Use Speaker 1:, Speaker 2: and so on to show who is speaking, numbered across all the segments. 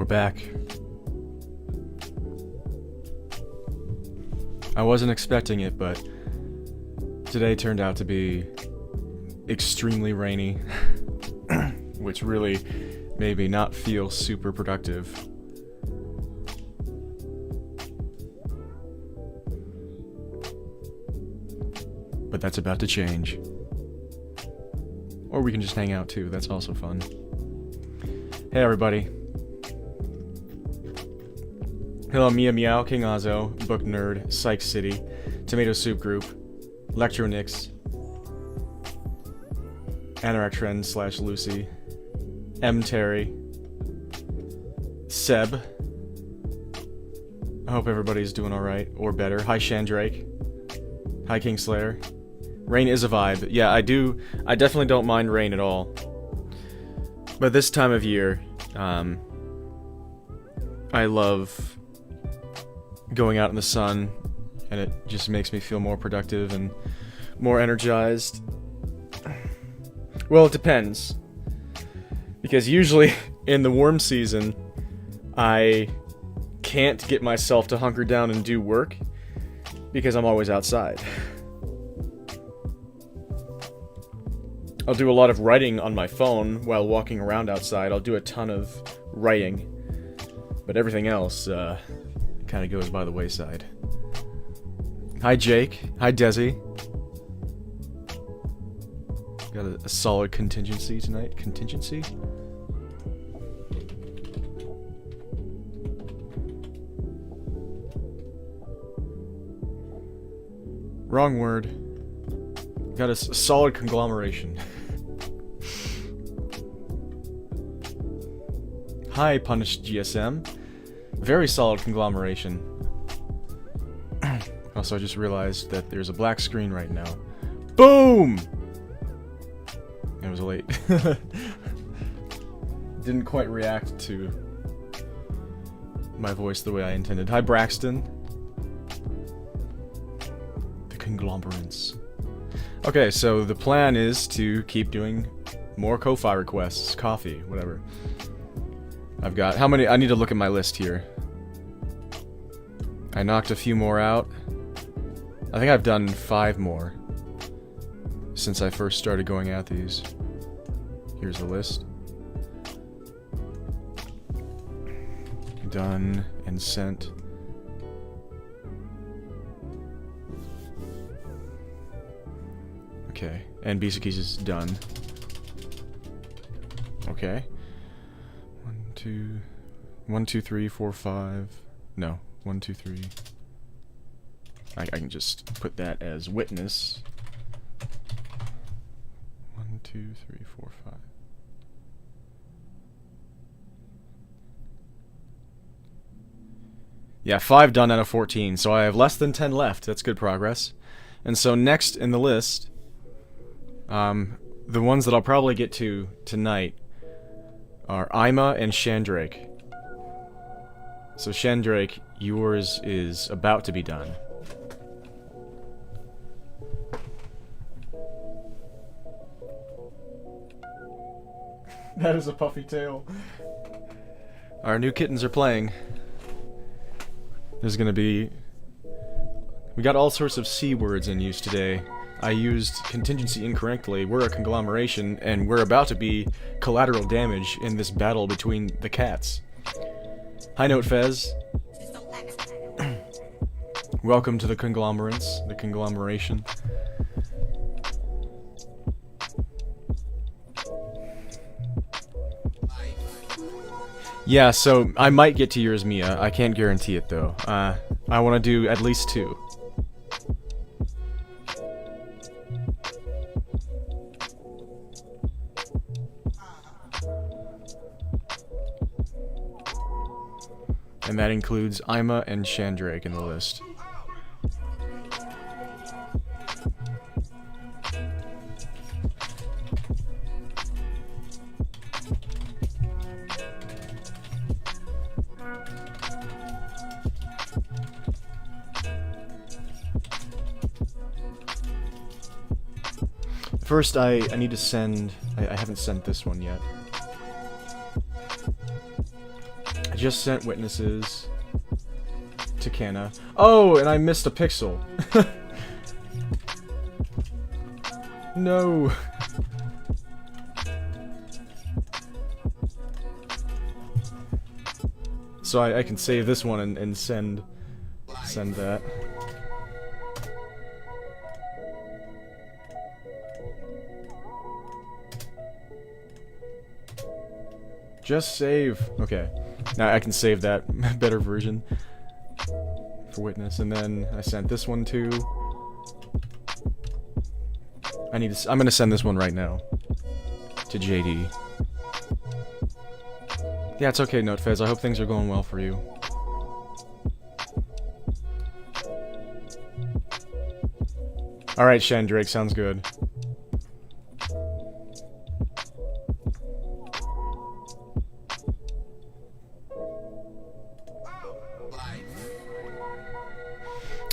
Speaker 1: We're back. I wasn't expecting it, but today turned out to be extremely rainy, which really made me not feel super productive. But that's about to change. Or we can just hang out too, that's also fun. Hey everybody. Hello, Mia Meow, King Azo, Book Nerd, Psych City, Tomato Soup Group, Lectronix, Anorak Trend / Lucy, M. Terry, Seb. I hope everybody's doing alright, or better. Hi, Shandrake. Hi, Kingslayer. Rain is a vibe. Yeah, I definitely don't mind rain at all. But this time of year, I love going out in the sun, and it just makes me feel more productive and more energized. Well, it depends. Because usually, in the warm season, I can't get myself to hunker down and do work, because I'm always outside. I'll do a lot of writing on my phone while walking around outside. I'll do a ton of writing. But everything else, kind of goes by the wayside. Hi, Jake. Hi, Desi. Got a solid contingency tonight. Contingency? Wrong word. Got a solid conglomeration. Hi, Punished GSM. Very solid conglomeration. Also, I just realized that there's a black screen right now. Boom! It was late. Didn't quite react to my voice the way I intended. Hi, Braxton. The conglomerates. Okay, so the plan is to keep doing more Ko-Fi requests. Coffee, whatever. I've got... How many... I need to look at my list here. I knocked a few more out. I think I've done 5 more since I first started going at these. Here's the list. Done and sent. Okay, and Bisakis is done. Okay. 1, 2, 3, 4, 5. No, 1, 2, 3. I can just put that as witness. 1, 2, 3, 4, 5. Yeah, 5 done out of 14, so I have less than 10 left. That's good progress. And so next in the list, the ones that I'll probably get to tonight are Ima and Shandrake. So Shandrake, yours is about to be done. That is a puffy tail. Our new kittens are playing. There's gonna be... We got all sorts of C words in use today. I used contingency incorrectly. We're a conglomeration, and we're about to be collateral damage in this battle between the cats. Hi, Note Fez. Welcome to the conglomerates, the conglomeration. Yeah, so I might get to yours, Mia. I can't guarantee it, though. I want to do at least 2. And that includes Ima and Shandrake in the list. First, I need to send... I haven't sent this one yet. I just sent witnesses to Canna. Oh, and I missed a pixel. No. So I can save this one and send that. Just save. Okay. Now I can save that better version for witness, and then I sent this one too. I'm gonna send this one right now to JD. Yeah, it's okay, NoteFez. I hope things are going well for you. Alright, Shandrake, sounds good.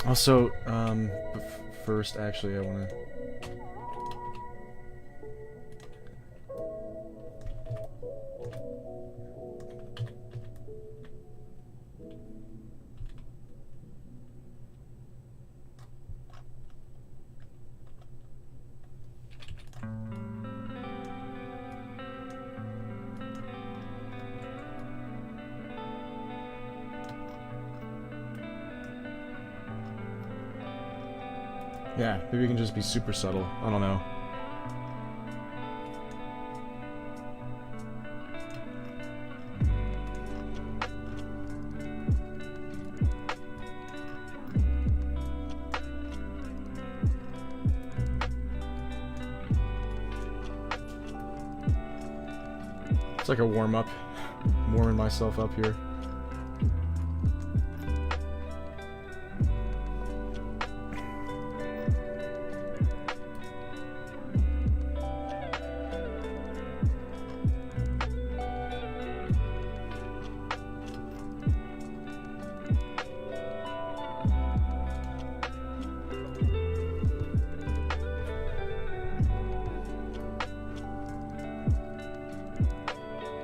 Speaker 1: Also, first, actually, I wanna... Yeah, maybe we can just be super subtle. I don't know. It's like a warm-up. I'm warming myself up here.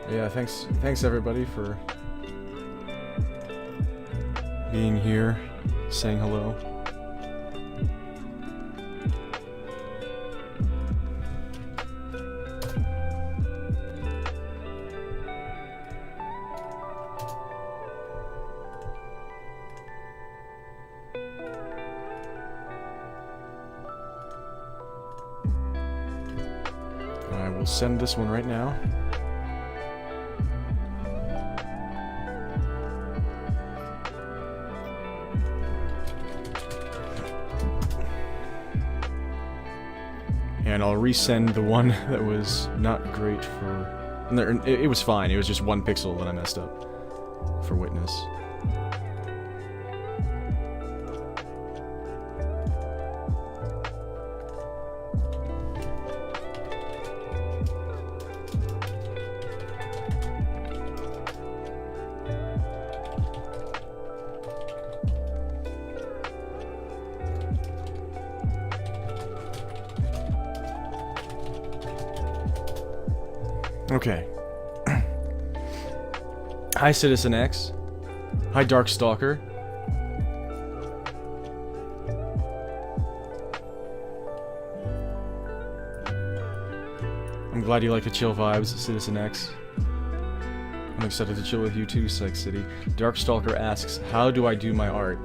Speaker 1: Yeah, thanks everybody for being here, saying hello. I will send this one right now. And I'll resend the one that was not great for... It was fine, it was just one pixel that I messed up for witness. Okay. Hi, Citizen X. Hi, Darkstalker. I'm glad you like the chill vibes, Citizen X. I'm excited to chill with you too, Sex City. Darkstalker asks, how do I do my art?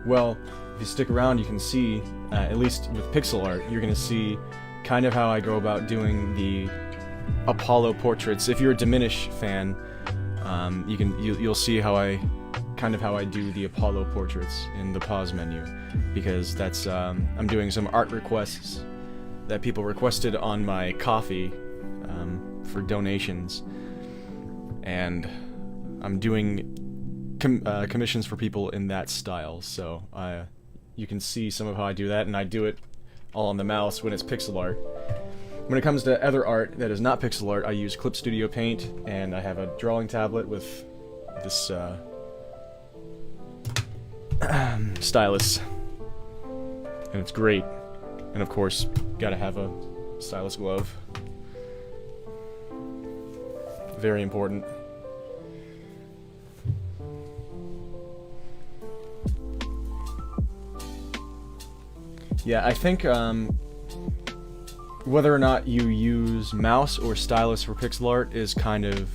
Speaker 1: Well, if you stick around, you can see, at least with pixel art, you're gonna see kind of how I go about doing the Apollo portraits. If you're a Diminish fan, you'll see how I do the Apollo portraits in the pause menu, because that's I'm doing some art requests that people requested on my Ko-fi for donations, and I'm doing commissions for people in that style. So you can see some of how I do that, and I do it all on the mouse when it's pixel art. When it comes to other art that is not pixel art, I use Clip Studio Paint, and I have a drawing tablet with this stylus, and it's great. And of course, gotta have a stylus glove. Very important. Yeah, I think whether or not you use mouse or stylus for pixel art is kind of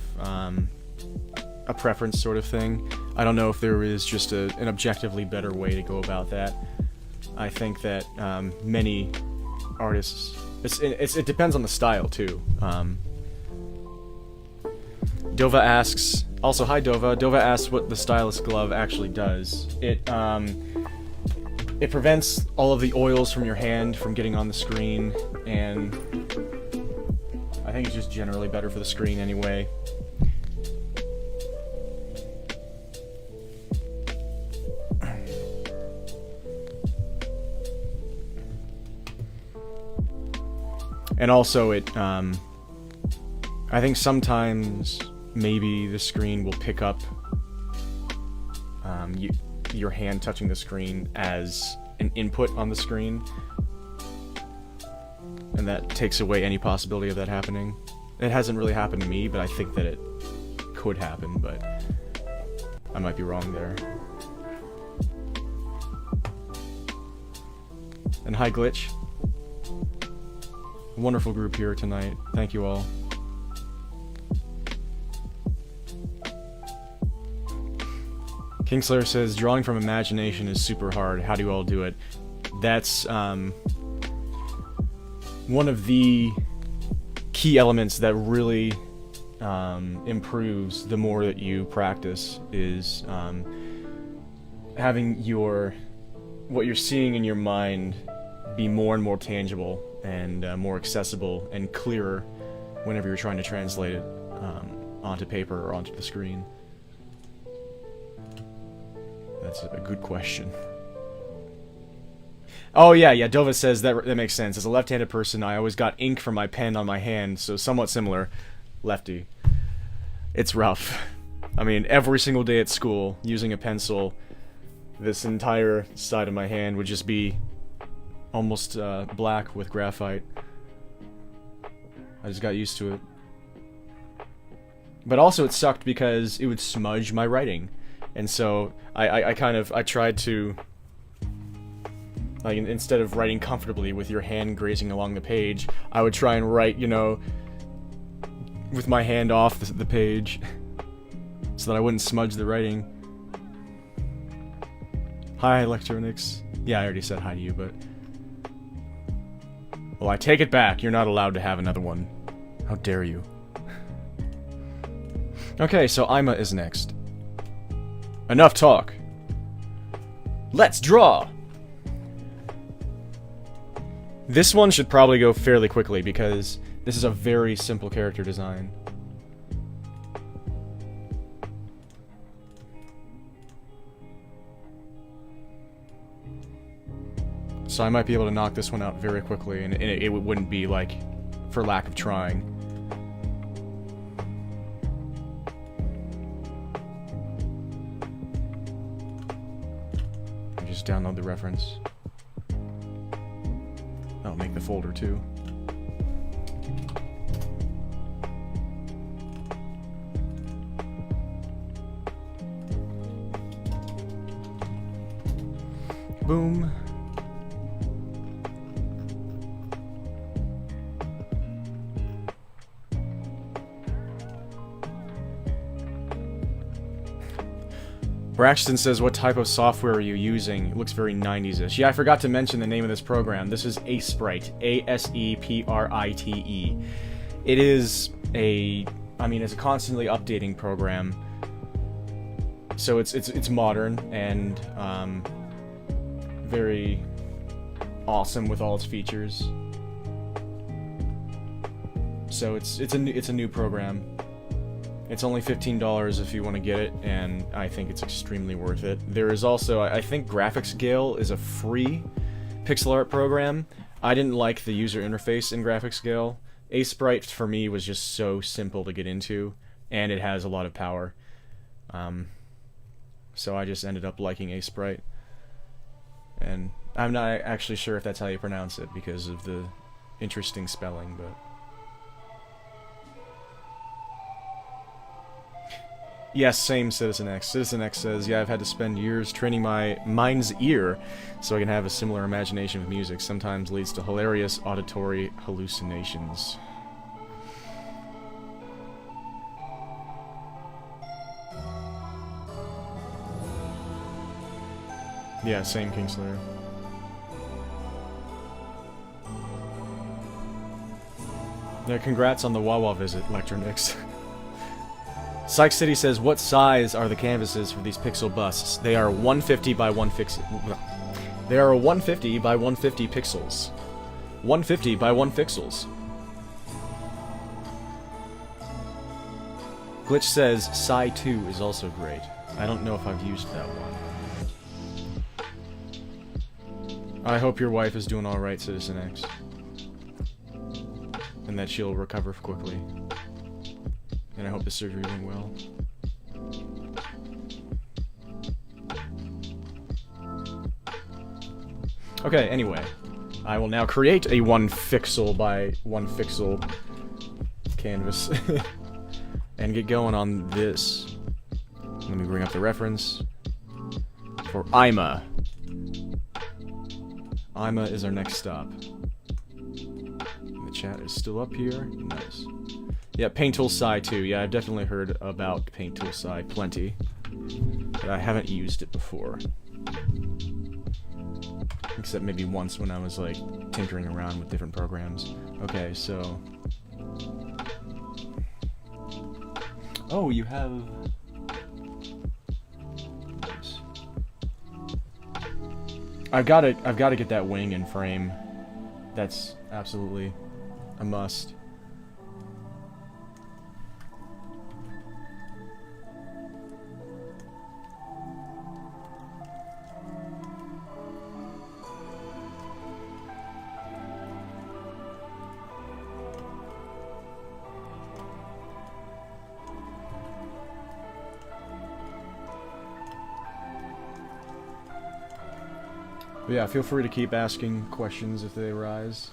Speaker 1: a preference sort of thing. I don't know if there is just an objectively better way to go about that. I think that many artists... It depends on the style, too. Dova asks... Also, hi Dova. Dova asks what the stylus glove actually does. It prevents all of the oils from your hand from getting on the screen, and I think it's just generally better for the screen anyway. And also I think sometimes maybe the screen will pick up your hand touching the screen as an input on the screen, and that takes away any possibility of that happening. It hasn't really happened to me, but I think that it could happen, but I might be wrong there. And hi Glitch. Wonderful group here tonight. Thank you all. Kingslayer says, drawing from imagination is super hard. How do you all do it? That's one of the key elements that really improves the more that you practice, is having what you're seeing in your mind be more and more tangible and more accessible and clearer whenever you're trying to translate it onto paper or onto the screen. That's a good question. Oh yeah, Dova says that makes sense. As a left-handed person, I always got ink from my pen on my hand, so somewhat similar. Lefty. It's rough. I mean, every single day at school, using a pencil, this entire side of my hand would just be almost black with graphite. I just got used to it. But also it sucked because it would smudge my writing. And so I tried to, like, instead of writing comfortably with your hand grazing along the page, I would try and write, you know, with my hand off the page, so that I wouldn't smudge the writing. Hi, Electronics. Yeah, I already said hi to you, but... Well, I take it back. You're not allowed to have another one. How dare you. Okay, so Ima is next. Enough talk. Let's draw! This one should probably go fairly quickly because this is a very simple character design. So I might be able to knock this one out very quickly, and it wouldn't be, like, for lack of trying. Just download the reference. I'll make the folder too. Boom. Braxton says, what type of software are you using? It looks very 90s-ish. Yeah, I forgot to mention the name of this program. This is Aseprite. A-S-E-P-R-I-T-E. It is it's a constantly updating program. So it's modern and very awesome with all its features. So it's a new program. It's only $15 if you want to get it, and I think it's extremely worth it. There is also, I think Graphics Gale is a free pixel art program. I didn't like the user interface in Graphics Gale. Aseprite, for me, was just so simple to get into, and it has a lot of power. So I just ended up liking Aseprite. And I'm not actually sure if that's how you pronounce it, because of the interesting spelling, but... Yes, same Citizen X. Citizen X says, yeah, I've had to spend years training my mind's ear so I can have a similar imagination of music. Sometimes leads to hilarious auditory hallucinations. Yeah, same Kingslayer. Yeah, congrats on the Wawa visit, Electronix. Psych City says, what size are the canvases for these pixel busts? They are 150 by 150. They are 150 by 150 pixels. 150 by 1 pixels. Glitch says, Psy 2 is also great. I don't know if I've used that one. I hope your wife is doing alright, Citizen X. And that she'll recover quickly. And I hope the surgery went well. Okay, anyway. I will now create a 1 pixel by 1 pixel canvas. And get going on this. Let me bring up the reference. For Ima. Ima is our next stop. The chat is still up here. Nice. Yeah, Paint Tool Psy 2. Yeah, I've definitely heard about Paint Tool Psy plenty. But I haven't used it before. Except maybe once when I was, like, tinkering around with different programs. Okay, so... Oh, you have... Nice. I've gotta get that wing in frame. That's absolutely a must. But yeah, feel free to keep asking questions if they arise.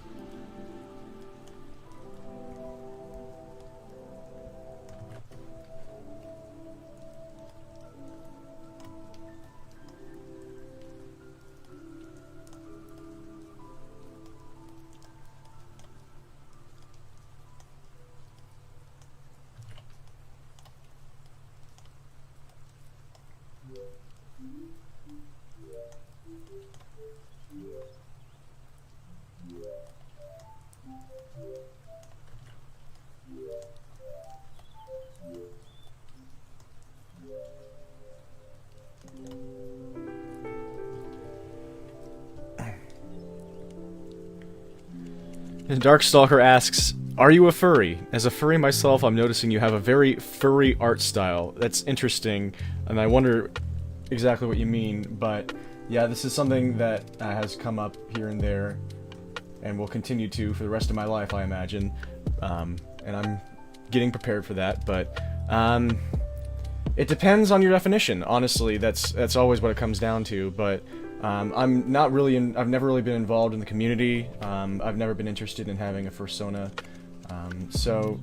Speaker 1: Darkstalker asks, are you a furry? As a furry myself, I'm noticing you have a very furry art style. That's interesting, and I wonder exactly what you mean, but yeah, this is something that has come up here and there, and will continue to for the rest of my life, I imagine. And I'm getting prepared for that, but it depends on your definition. Honestly, that's always what it comes down to, but I'm not really I've never really been involved in the community. I've never been interested in having a fursona. So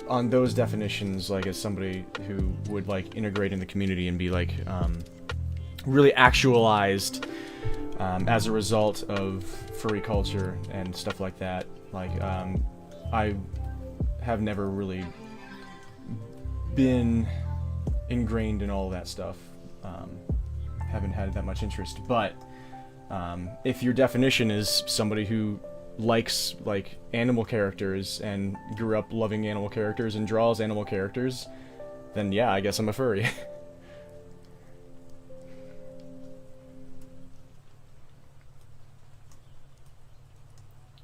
Speaker 1: on those definitions, like as somebody who would like integrate in the community and be like really actualized as a result of furry culture and stuff like that, like I have never really been ingrained in all of that stuff. Haven't had that much interest, but if your definition is somebody who likes like animal characters and grew up loving animal characters and draws animal characters, then yeah, I guess I'm a furry.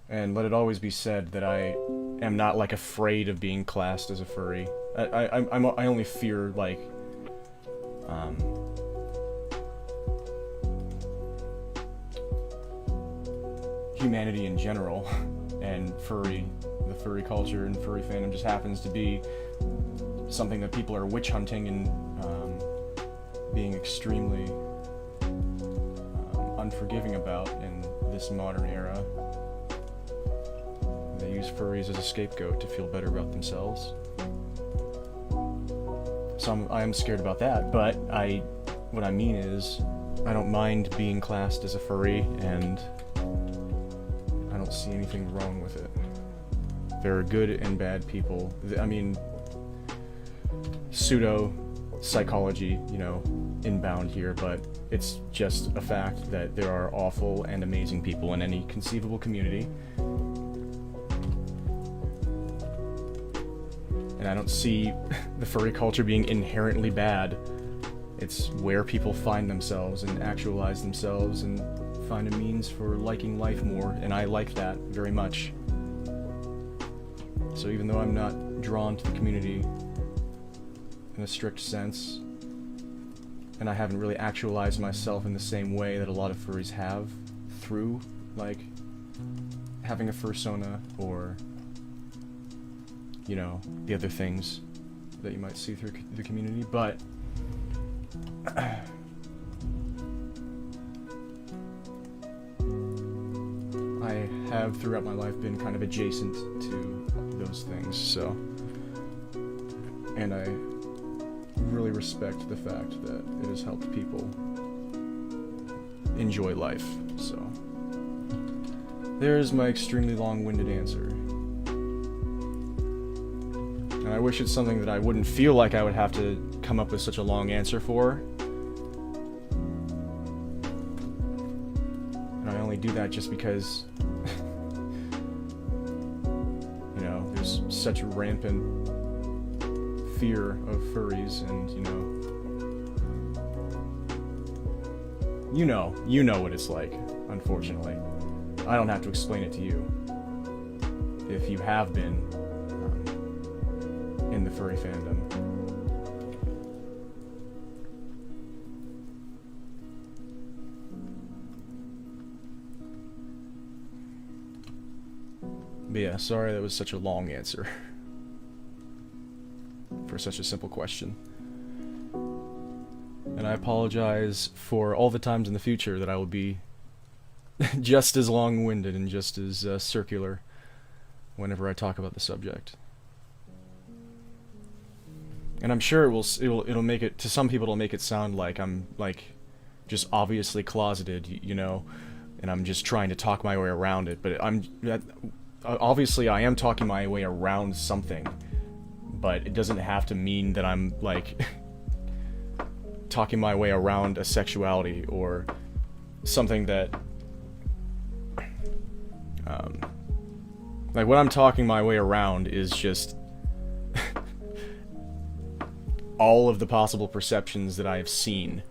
Speaker 1: And let it always be said that I am not like afraid of being classed as a furry. I only fear like humanity in general, and the furry culture and furry fandom just happens to be something that people are witch hunting and being extremely unforgiving about in this modern era. They use furries as a scapegoat to feel better about themselves. So I am scared about that, but what I mean is, I don't mind being classed as a furry, and I don't see anything wrong with it. There are good and bad people. I mean, pseudo psychology, inbound here, but it's just a fact that there are awful and amazing people in any conceivable community. And I don't see the furry culture being inherently bad. It's where people find themselves and actualize themselves and find a means for liking life more, and I like that very much. So even though I'm not drawn to the community in a strict sense, and I haven't really actualized myself in the same way that a lot of furries have, through, like, having a fursona, or, the other things that you might see through the community, but I have throughout my life been kind of adjacent to those things, so, and I really respect the fact that it has helped people enjoy life, so there's my extremely long-winded answer. And I wish it's something that I wouldn't feel like I would have to come up with such a long answer for. And I only do that just because, there's such rampant fear of furries, and, you know what it's like, unfortunately. I don't have to explain it to you, if you have been in the furry fandom. But yeah, sorry that was such a long answer for such a simple question. And I apologize for all the times in the future that I will be just as long-winded and just as circular whenever I talk about the subject. And I'm sure it'll make it, to some people it'll make it sound like I'm, just obviously closeted, and I'm just trying to talk my way around it, but obviously I am talking my way around something, but it doesn't have to mean that I'm, talking my way around a sexuality or something that, what I'm talking my way around is just all of the possible perceptions that I have seen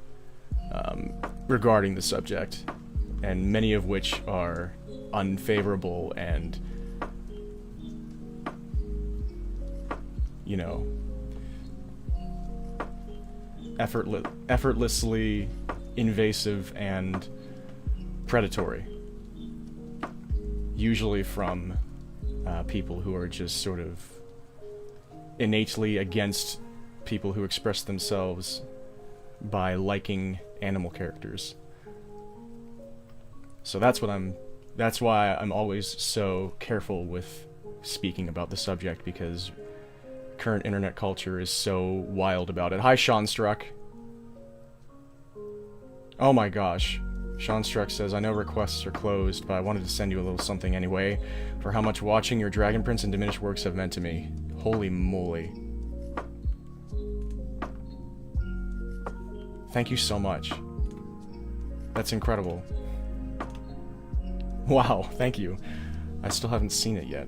Speaker 1: regarding the subject, and many of which are unfavorable and, effortlessly invasive and predatory. Usually from people who are just sort of innately against people who express themselves by liking animal characters. So that's why I'm always so careful with speaking about the subject, because current internet culture is so wild about it. Hi, Sean Struck. Oh my gosh. Sean Struck says, I know requests are closed, but I wanted to send you a little something anyway, for how much watching your Dragon Prince and Diminished Works have meant to me. Holy moly. Thank you so much. That's incredible. Wow, thank you. I still haven't seen it yet.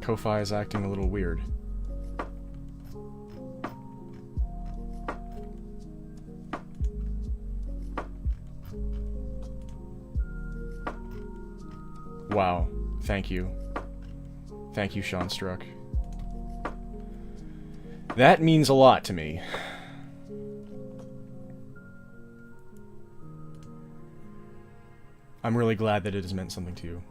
Speaker 1: Ko-Fi is acting a little weird. Wow, thank you. Thank you, Sean Struck. That means a lot to me. I'm really glad that it has meant something to you.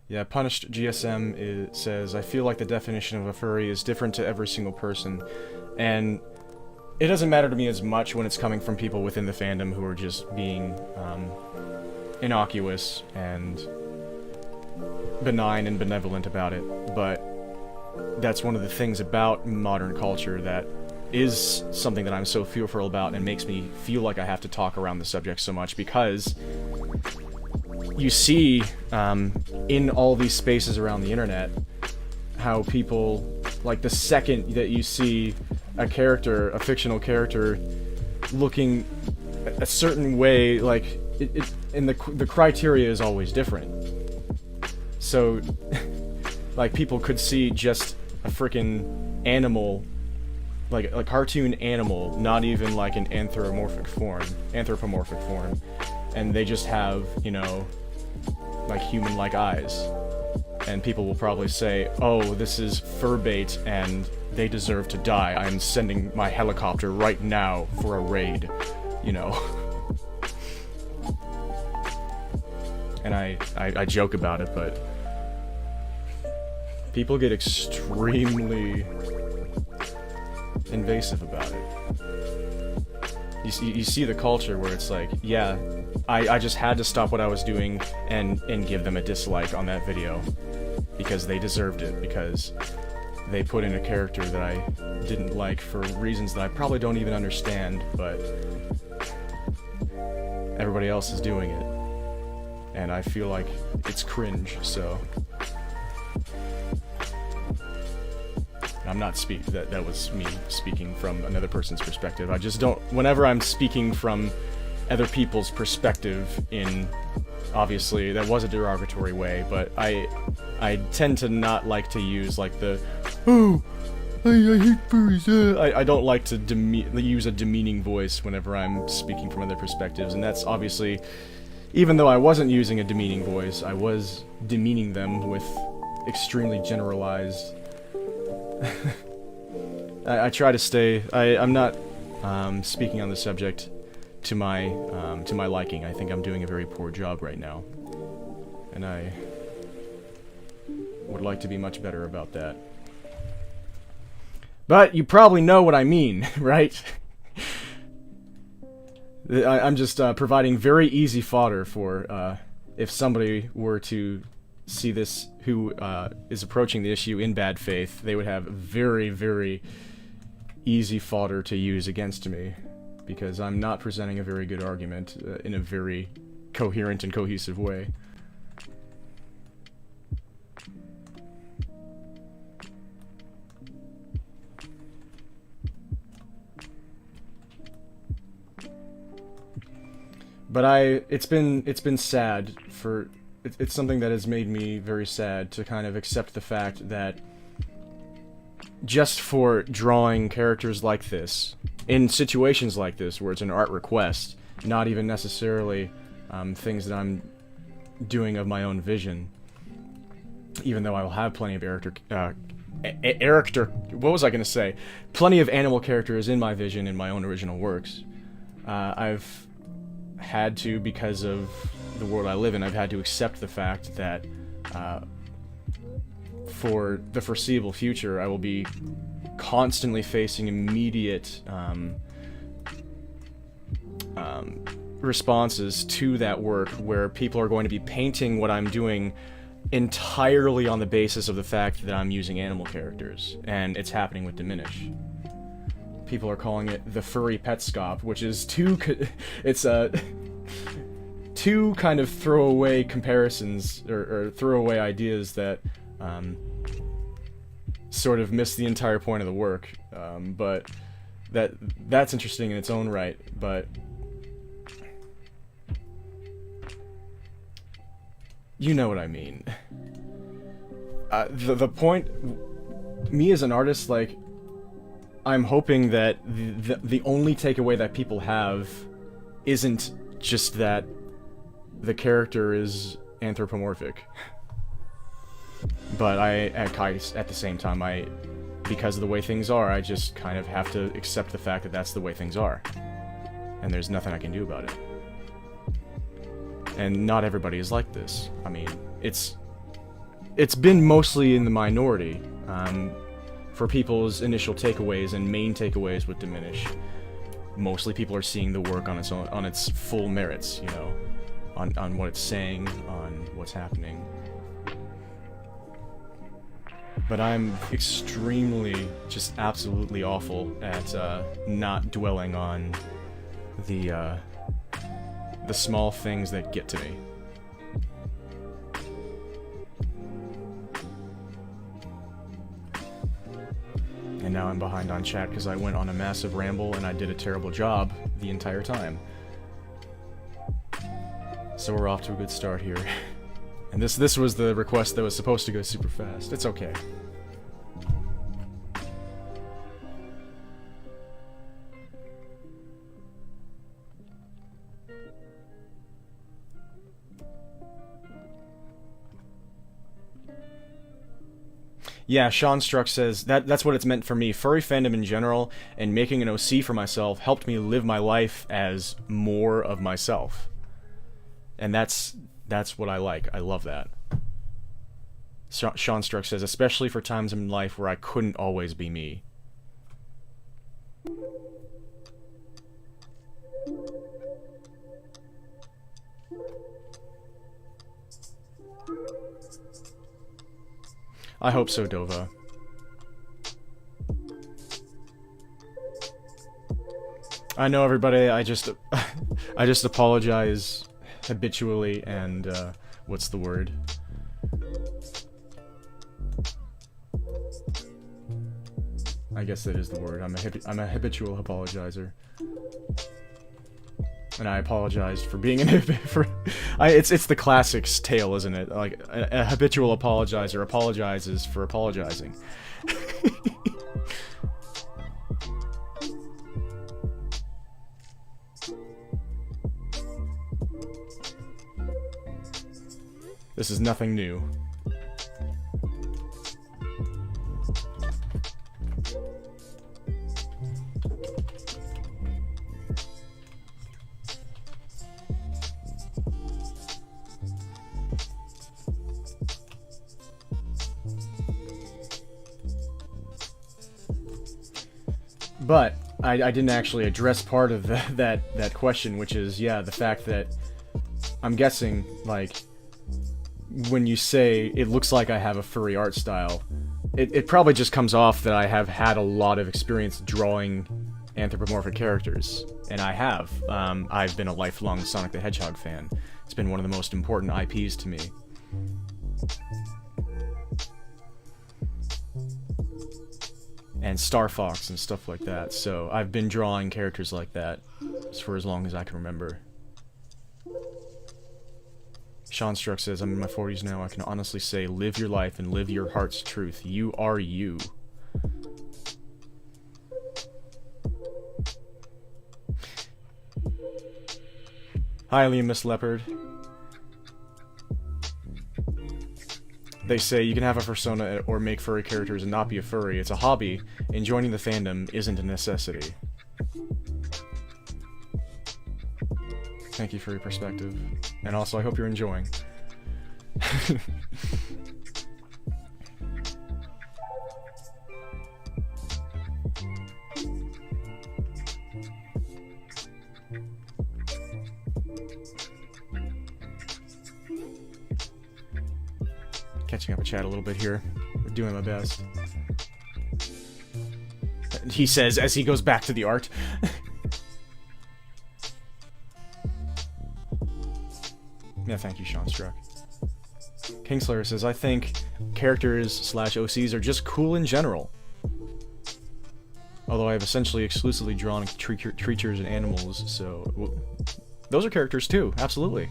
Speaker 1: Yeah, Punished GSM says, I feel like the definition of a furry is different to every single person. And it doesn't matter to me as much when it's coming from people within the fandom who are just being innocuous and benign and benevolent about it, but that's one of the things about modern culture that is something that I'm so fearful about and makes me feel like I have to talk around the subject so much, because you see in all these spaces around the internet how people, like, the second that you see a character, a fictional character, looking a certain way, like, and the criteria is always different. So, like, people could see just a freaking animal, like a cartoon animal, not even like an anthropomorphic form, and they just have, you know, like human-like eyes. And people will probably say, oh, this is fur bait and they deserve to die. I'm sending my helicopter right now for a raid, you know. And I joke about it, but people get extremely invasive about it. You see the culture where it's like, yeah, I just had to stop what I was doing and give them a dislike on that video because they deserved it, because they put in a character that I didn't like for reasons that I probably don't even understand, but everybody else is doing it, and I feel like it's cringe. So I'm not that was me speaking from another person's perspective. I just don't, whenever I'm speaking from other people's perspective, in, obviously that was a derogatory way, but I tend to not like to use like the, oh, I hate furries. I don't like to use a demeaning voice whenever I'm speaking from other perspectives, and that's obviously, even though I wasn't using a demeaning voice, I was demeaning them with extremely generalized. I try to stay. I'm not speaking on the subject to my liking. I think I'm doing a very poor job right now, and I would like to be much better about that. But you probably know what I mean, right? I'm just providing very easy fodder for if somebody were to see this who is approaching the issue in bad faith, they would have very, very easy fodder to use against me, because I'm not presenting a very good argument in a very coherent and cohesive way. But it's been sad for, it's something that has made me very sad to kind of accept the fact that just for drawing characters like this, in situations like this where it's an art request, not even necessarily things that I'm doing of my own vision, even though I will have plenty of plenty of animal characters in my vision in my own original works. I've had to, because of the world I live in, I've had to accept the fact that for the foreseeable future I will be constantly facing immediate responses to that work, where people are going to be painting what I'm doing entirely on the basis of the fact that I'm using animal characters, and it's happening with Diminish. People are calling it the furry Petscop, which is two kind of throwaway comparisons, or throwaway ideas that sort of miss the entire point of the work. But that's interesting in its own right. But you know what I mean. The point, me as an artist, like, I'm hoping that the only takeaway that people have isn't just that the character is anthropomorphic. But at the same time, because of the way things are, I just kind of have to accept the fact that that's the way things are. And there's nothing I can do about it. And not everybody is like this. I mean, it's been mostly in the minority. for people's initial takeaways and main takeaways would diminish. Mostly people are seeing the work on its own, on its full merits, you know, on what it's saying, on what's happening. But I'm extremely, just absolutely awful at not dwelling on the small things that get to me. And now I'm behind on chat because I went on a massive ramble and I did a terrible job the entire time. So we're off to a good start here. And this was the request that was supposed to go super fast. It's okay. Yeah, Sean Struck says that's what it's meant for me. Furry fandom in general and making an OC for myself helped me live my life as more of myself. And that's what I like. I love that. Sean Struck says, especially for times in life where I couldn't always be me. I hope so, Dova. I know, everybody, I just apologize habitually and, what's the word? I guess that is the word. I'm a habitual apologizer. And I apologized for being it's the classics tale, isn't it? Like, a habitual apologizer apologizes for apologizing. This is nothing new. But I didn't actually address part of that question, which is, yeah, the fact that I'm guessing, like, when you say it looks like I have a furry art style, it probably just comes off that I have had a lot of experience drawing anthropomorphic characters, and I have. I've been a lifelong Sonic the Hedgehog fan. It's been one of the most important IPs to me. And Star Fox and stuff like that, so I've been drawing characters like that for as long as I can remember. Sean Struck says, I'm in my 40s now, I can honestly say, live your life and live your heart's truth. You are you. Hi, Liam Miss Leopard. They say you can have a persona or make furry characters and not be a furry. It's a hobby, and joining the fandom isn't a necessity. Thank you for your perspective. And also, I hope you're enjoying. Catching up a chat a little bit here. We're doing my best. He says as he goes back to the art. Yeah, thank you, Sean Struck. Kingslayer says, I think characters/OCs are just cool in general. Although I have essentially exclusively drawn creatures and animals, so... Well, those are characters too, absolutely.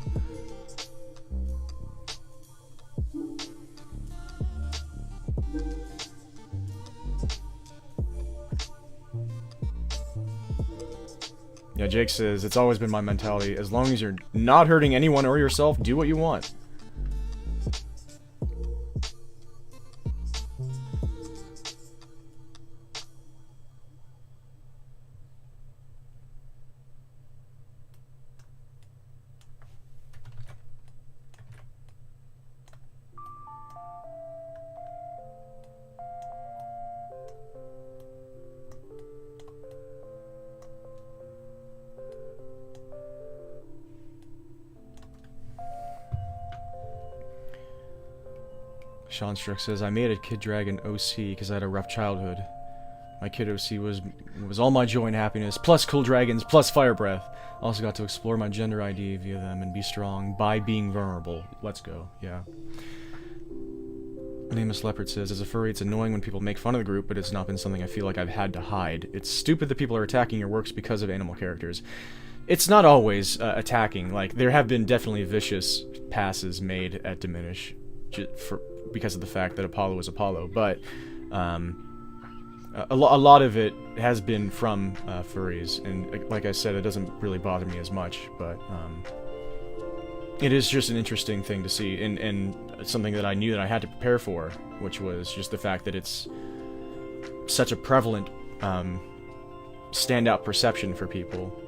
Speaker 1: Yeah, Jake says, it's always been my mentality, as long as you're not hurting anyone or yourself, do what you want. Sean Struck says, I made a Kid Dragon OC because I had a rough childhood. My Kid OC was all my joy and happiness, plus cool dragons, plus fire breath. Also got to explore my gender ID via them and be strong by being vulnerable. Let's go, yeah. Nameless Leopard says, as a furry, it's annoying when people make fun of the group, but it's not been something I feel like I've had to hide. It's stupid that people are attacking your works because of animal characters. It's not always attacking. Like, there have been definitely vicious passes made at Diminish because of the fact that Apollo is Apollo, but a lot of it has been from furries, and like I said, it doesn't really bother me as much, but it is just an interesting thing to see, and something that I knew that I had to prepare for, which was just the fact that it's such a prevalent standout perception for people.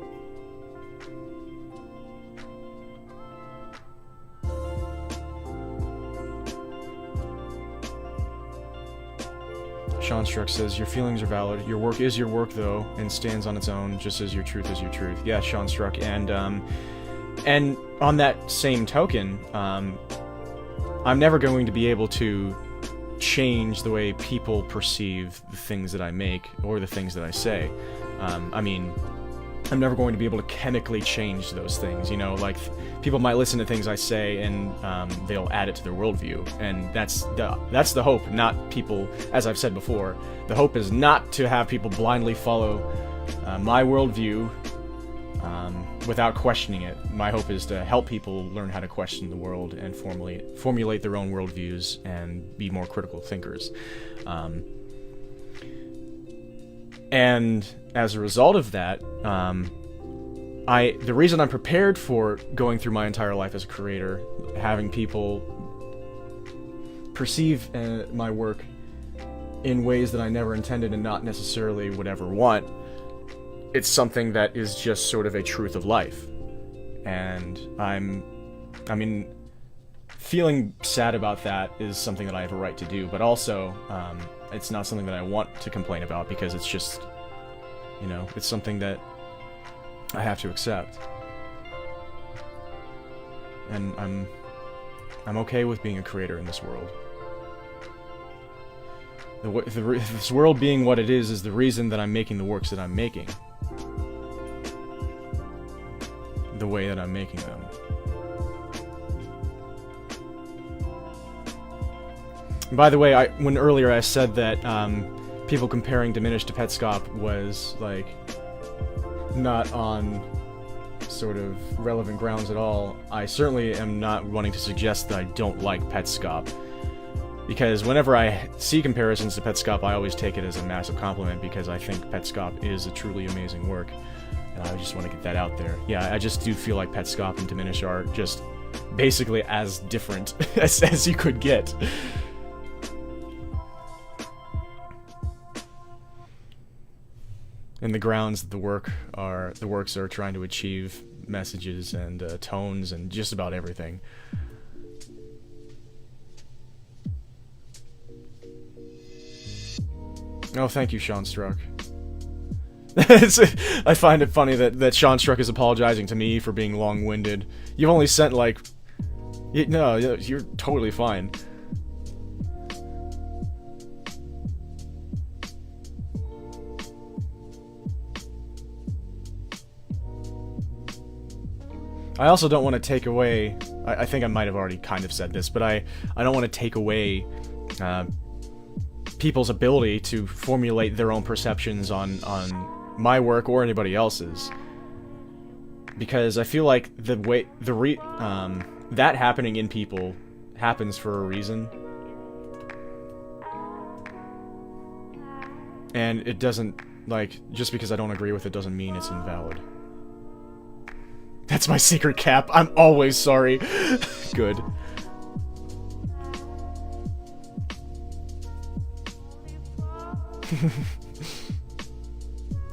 Speaker 1: Sean Struck says, your feelings are valid. Your work is your work, though, and stands on its own, just as your truth is your truth. Yeah, Sean Struck, and on that same token, I'm never going to be able to change the way people perceive the things that I make, or the things that I say. I mean, I'm never going to be able to chemically change those things, you know, like, people might listen to things I say and they'll add it to their worldview, and that's the hope, not people, as I've said before, the hope is not to have people blindly follow my worldview without questioning it. My hope is to help people learn how to question the world and formulate their own worldviews and be more critical thinkers. And as a result of that, the reason I'm prepared for going through my entire life as a creator, having people perceive my work in ways that I never intended and not necessarily would ever want, it's something that is just sort of a truth of life. And I mean, feeling sad about that is something that I have a right to do, but also, it's not something that I want to complain about, because it's just, you know, it's something that I have to accept. And I'm okay with being a creator in this world. This world being what it is the reason that I'm making the works that I'm making. The way that I'm making them. By the way, when earlier I said that people comparing Diminish to Petscop was, like, not on sort of relevant grounds at all, I certainly am not wanting to suggest that I don't like Petscop. Because whenever I see comparisons to Petscop, I always take it as a massive compliment, because I think Petscop is a truly amazing work. And I just want to get that out there. Yeah, I just do feel like Petscop and Diminish are just basically as different as you could get. And the grounds that the works are trying to achieve messages and tones and just about everything. Oh, thank you, Sean Struck. I find it funny that Sean Struck is apologizing to me for being long-winded. You've only sent, like... No, you're totally fine. I also don't want to take away... I think I might have already kind of said this, but I don't want to take away people's ability to formulate their own perceptions on my work or anybody else's. Because I feel like that happening in people happens for a reason. And it doesn't, like, just because I don't agree with it doesn't mean it's invalid. That's my secret cap. I'm always sorry. Good.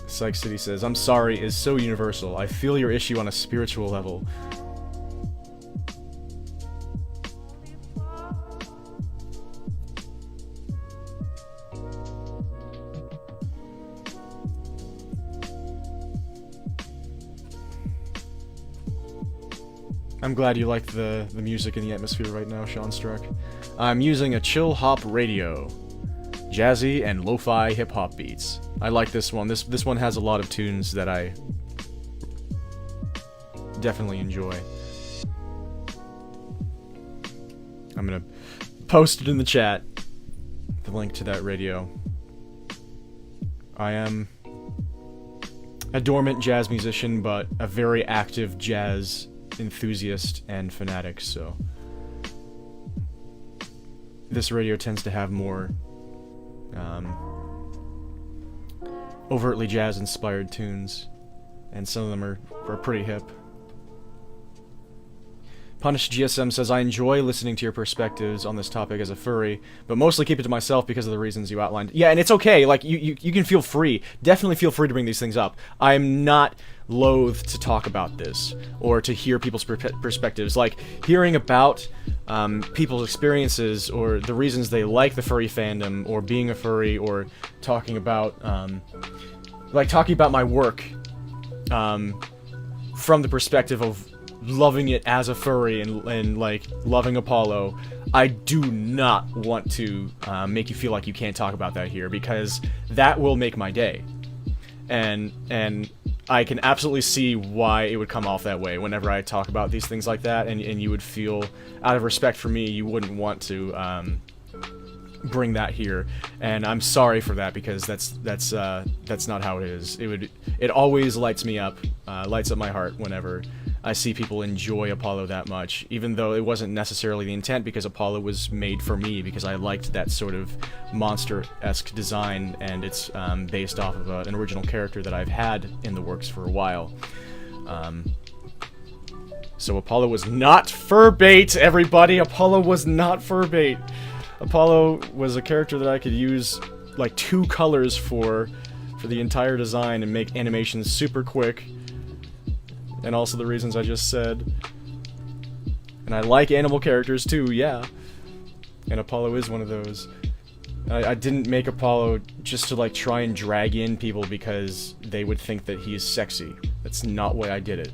Speaker 1: Psych City says, I'm sorry is so universal. I feel your issue on a spiritual level. I'm glad you like the music and the atmosphere right now, Sean Struck. I'm using a chill hop radio. Jazzy and lo-fi hip-hop beats. I like this one. This one has a lot of tunes that I definitely enjoy. I'm gonna post it in the chat, the link to that radio. I am a dormant jazz musician, but a very active jazz enthusiast and fanatic, so this radio tends to have more overtly jazz-inspired tunes, and some of them are pretty hip. Punished GSM says, I enjoy listening to your perspectives on this topic as a furry, but mostly keep it to myself because of the reasons you outlined. Yeah, and it's okay, like, you can feel free. Definitely feel free to bring these things up. I'm not loath to talk about this, or to hear people's perspectives. Like, hearing about people's experiences, or the reasons they like the furry fandom, or being a furry, or talking about, talking about my work, from the perspective of loving it as a furry and like loving Apollo. I do not want to make you feel like you can't talk about that here, because that will make my day, and I can absolutely see why it would come off that way whenever I talk about these things like that, and you would feel, out of respect for me, you wouldn't want to bring that here, and I'm sorry for that, because that's not how it is. It always lights me up, lights up my heart whenever I see people enjoy Apollo that much, even though it wasn't necessarily the intent, because Apollo was made for me, because I liked that sort of monster-esque design, and it's based off of an original character that I've had in the works for a while. So Apollo was not fur bait, everybody! Apollo was not fur bait! Apollo was a character that I could use, like, 2 colors for the entire design and make animations super quick. And also the reasons I just said. And I like animal characters too, yeah. And Apollo is one of those. I didn't make Apollo just to, like, try and drag in people because they would think that he is sexy. That's not why I did it.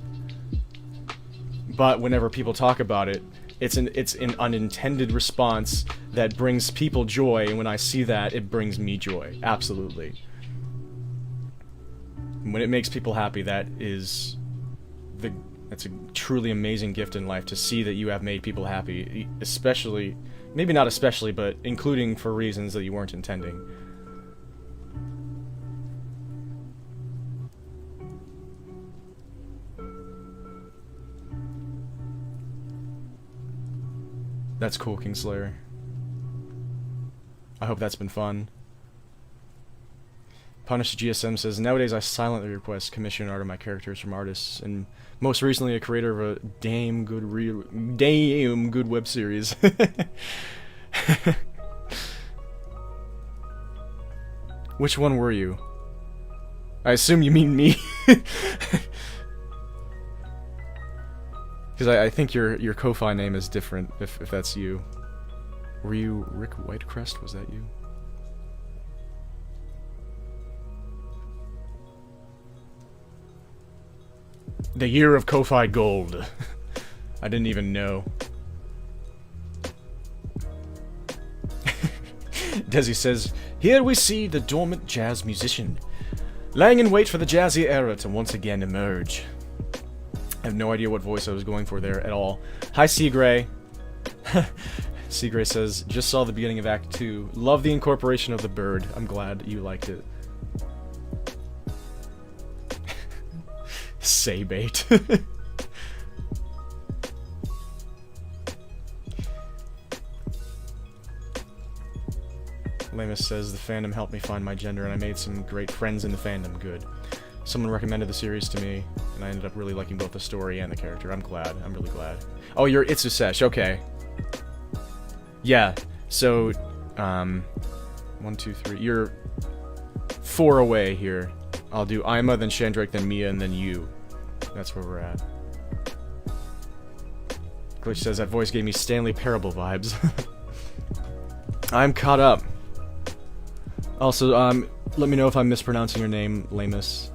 Speaker 1: But whenever people talk about it, it's an unintended response that brings people joy, and when I see that, it brings me joy. Absolutely. And when it makes people happy, that's a truly amazing gift in life, to see that you have made people happy, especially, maybe not especially, but including for reasons that you weren't intending. That's cool, Kingslayer. I hope that's been fun. Punished GSM says, nowadays I silently request commission art of my characters from artists, and most recently a creator of a damn good web series. Which one were you? I assume you mean me. Because I think your Ko-Fi name is different, if that's you. Were you Rick Whitecrest? Was that you? The year of Ko-Fi Gold. I didn't even know. Desi says, here we see the dormant jazz musician, lying in wait for the jazzy era to once again emerge. I have no idea what voice I was going for there at all. Hi, Seagray. Seagray says, just saw the beginning of Act 2. Love the incorporation of the bird. I'm glad you liked it. Say bait. Lamus says, the fandom helped me find my gender and I made some great friends in the fandom. Good. Someone recommended the series to me, and I ended up really liking both the story and the character. I'm glad. I'm really glad. Oh, you're Itsusesh. Okay. Yeah. So, 1, 2, 3. You're 4 away here. I'll do Ima, then Shandrake, then Mia, and then you. That's where we're at. Glitch says, that voice gave me Stanley Parable vibes. I'm caught up. Also, let me know if I'm mispronouncing your name, Lemus.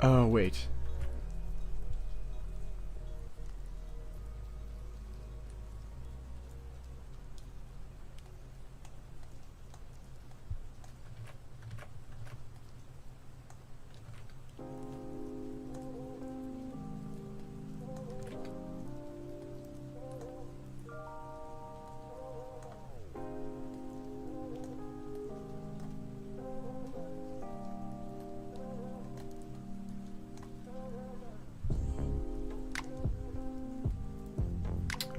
Speaker 1: Oh, wait.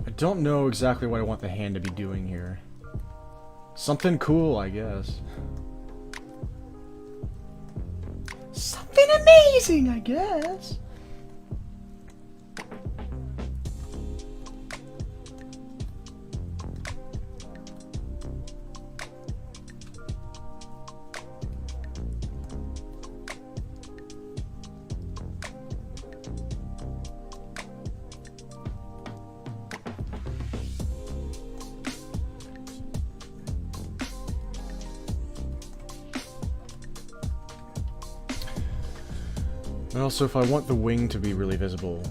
Speaker 1: I don't know exactly what I want the hand to be doing here. Something cool, I guess. Something amazing, I guess. And also, if I want the wing to be really visible...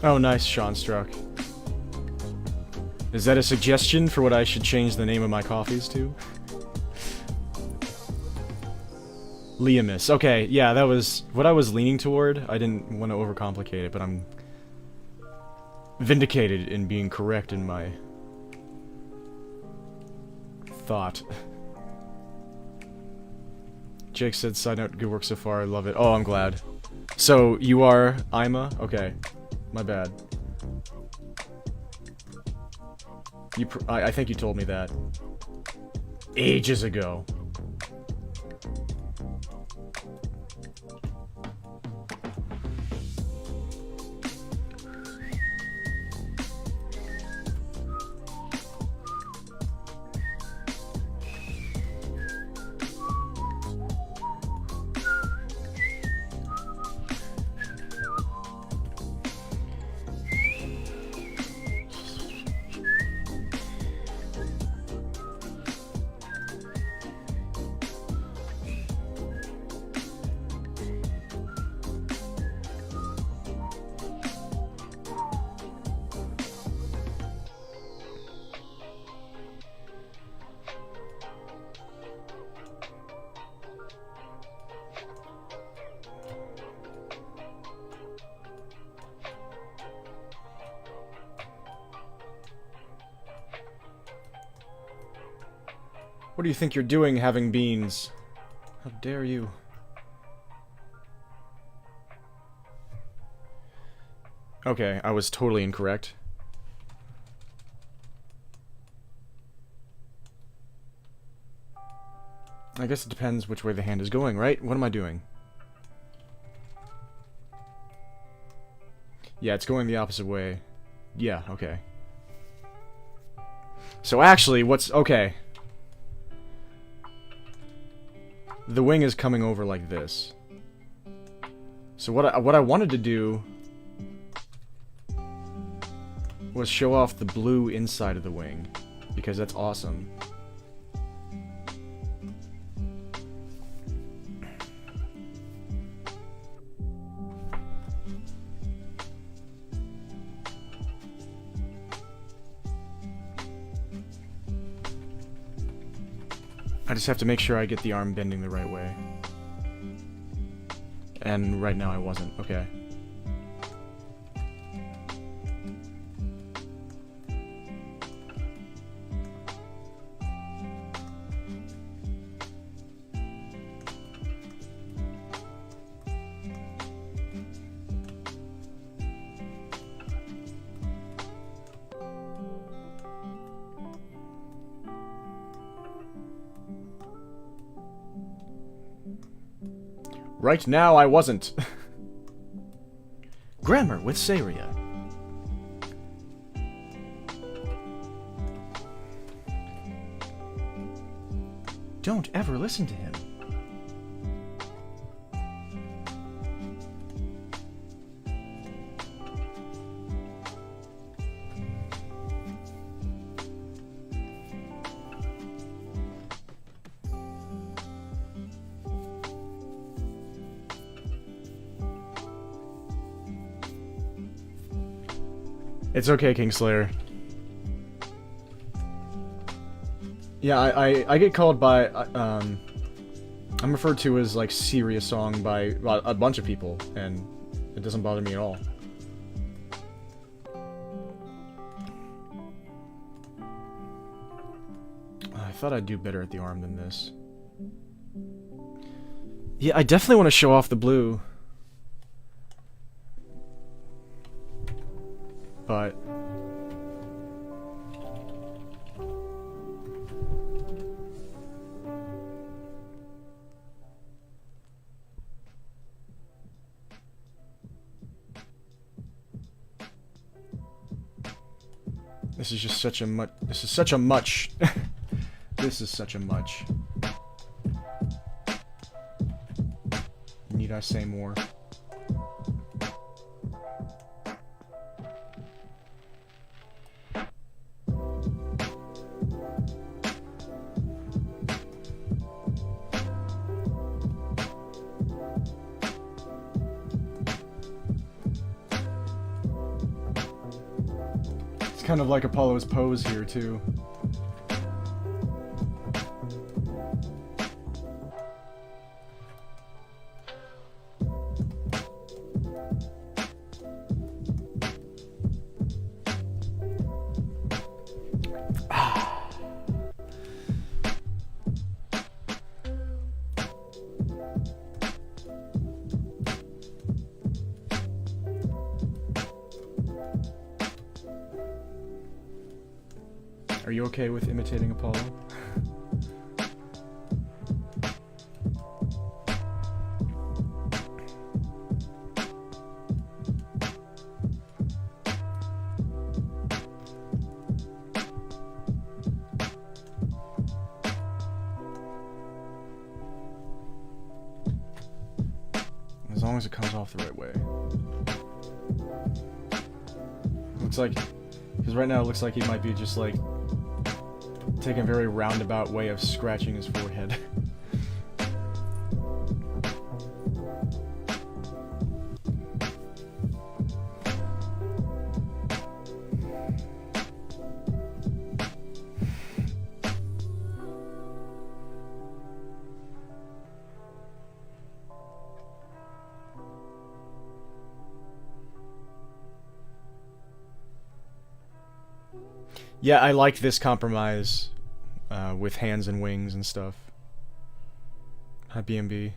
Speaker 1: Oh, nice, Sean Struck. Is that a suggestion for what I should change the name of my coffees to? Liamus. Okay, yeah, that was what I was leaning toward. I didn't want to overcomplicate it, but I'm vindicated in being correct in my thought. Jake said, side note, good work so far, I love it. Oh, I'm glad. So, you are Ima? Okay. My bad. I think you told me that ages ago. What do you think you're doing, having beans? How dare you? Okay, I was totally incorrect. I guess it depends which way the hand is going, right? What am I doing? Yeah, it's going the opposite way. Yeah, okay. So actually, what's... okay. The wing is coming over like this. So what I wanted to do was show off the blue inside of the wing, because that's awesome. I just have to make sure I get the arm bending the right way. And right now I wasn't. Okay. Right now, I wasn't. Grammar with Saria. Don't ever listen to him. It's okay, Kingslayer. Yeah, I get called by, I'm referred to as, like, serious song by a bunch of people, and it doesn't bother me at all. I thought I'd do better at the arm than this. Yeah, I definitely want to show off the blue. But... this is just such a much... This is such a much... This is such a much. Need I say more? It's kind of like Apollo's pose here, too. Are you okay with imitating Apollo? As long as it comes off the right way. Looks like... because right now it looks like he might be just like... taking a very roundabout way of scratching his forehead. Yeah, I like this compromise with hands and wings and stuff. Hi, BMB.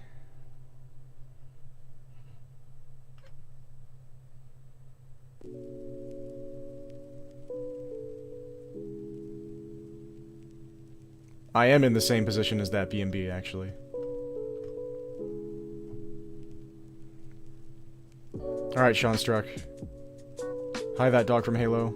Speaker 1: I am in the same position as that BMB, actually. Alright, Sean Struck. Hi, that dog from Halo.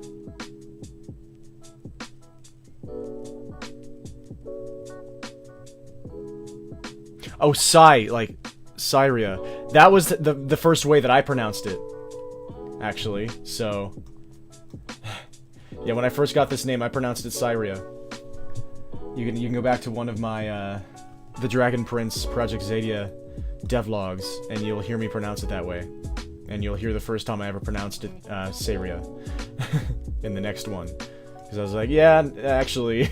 Speaker 1: Oh, like, Syria. That was the first way that I pronounced it, actually, so... yeah, when I first got this name, I pronounced it Syria. You can go back to one of my, the Dragon Prince Project Zadia devlogs, and you'll hear me pronounce it that way. And you'll hear the first time I ever pronounced it, Syria. In the next one. Because I was like, yeah, actually...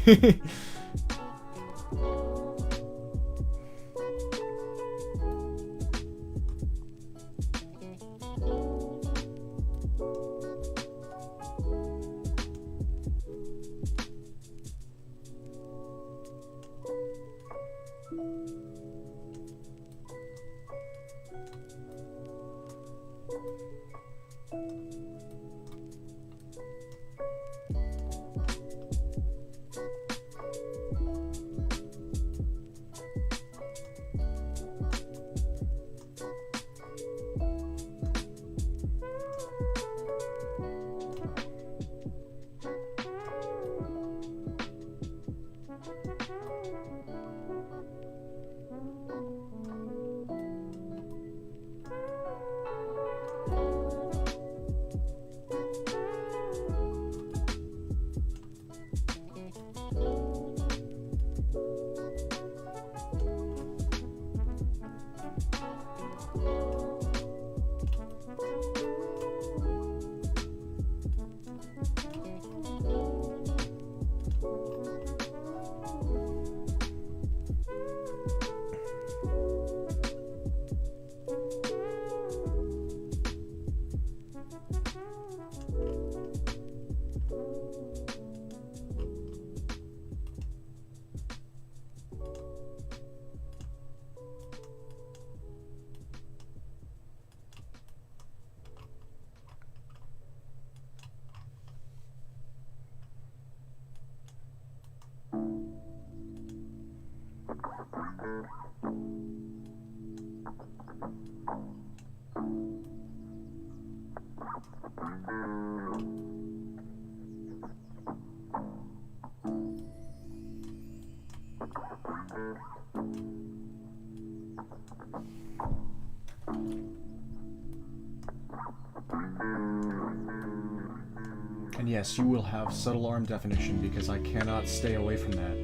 Speaker 1: And yes, you will have subtle arm definition because I cannot stay away from that.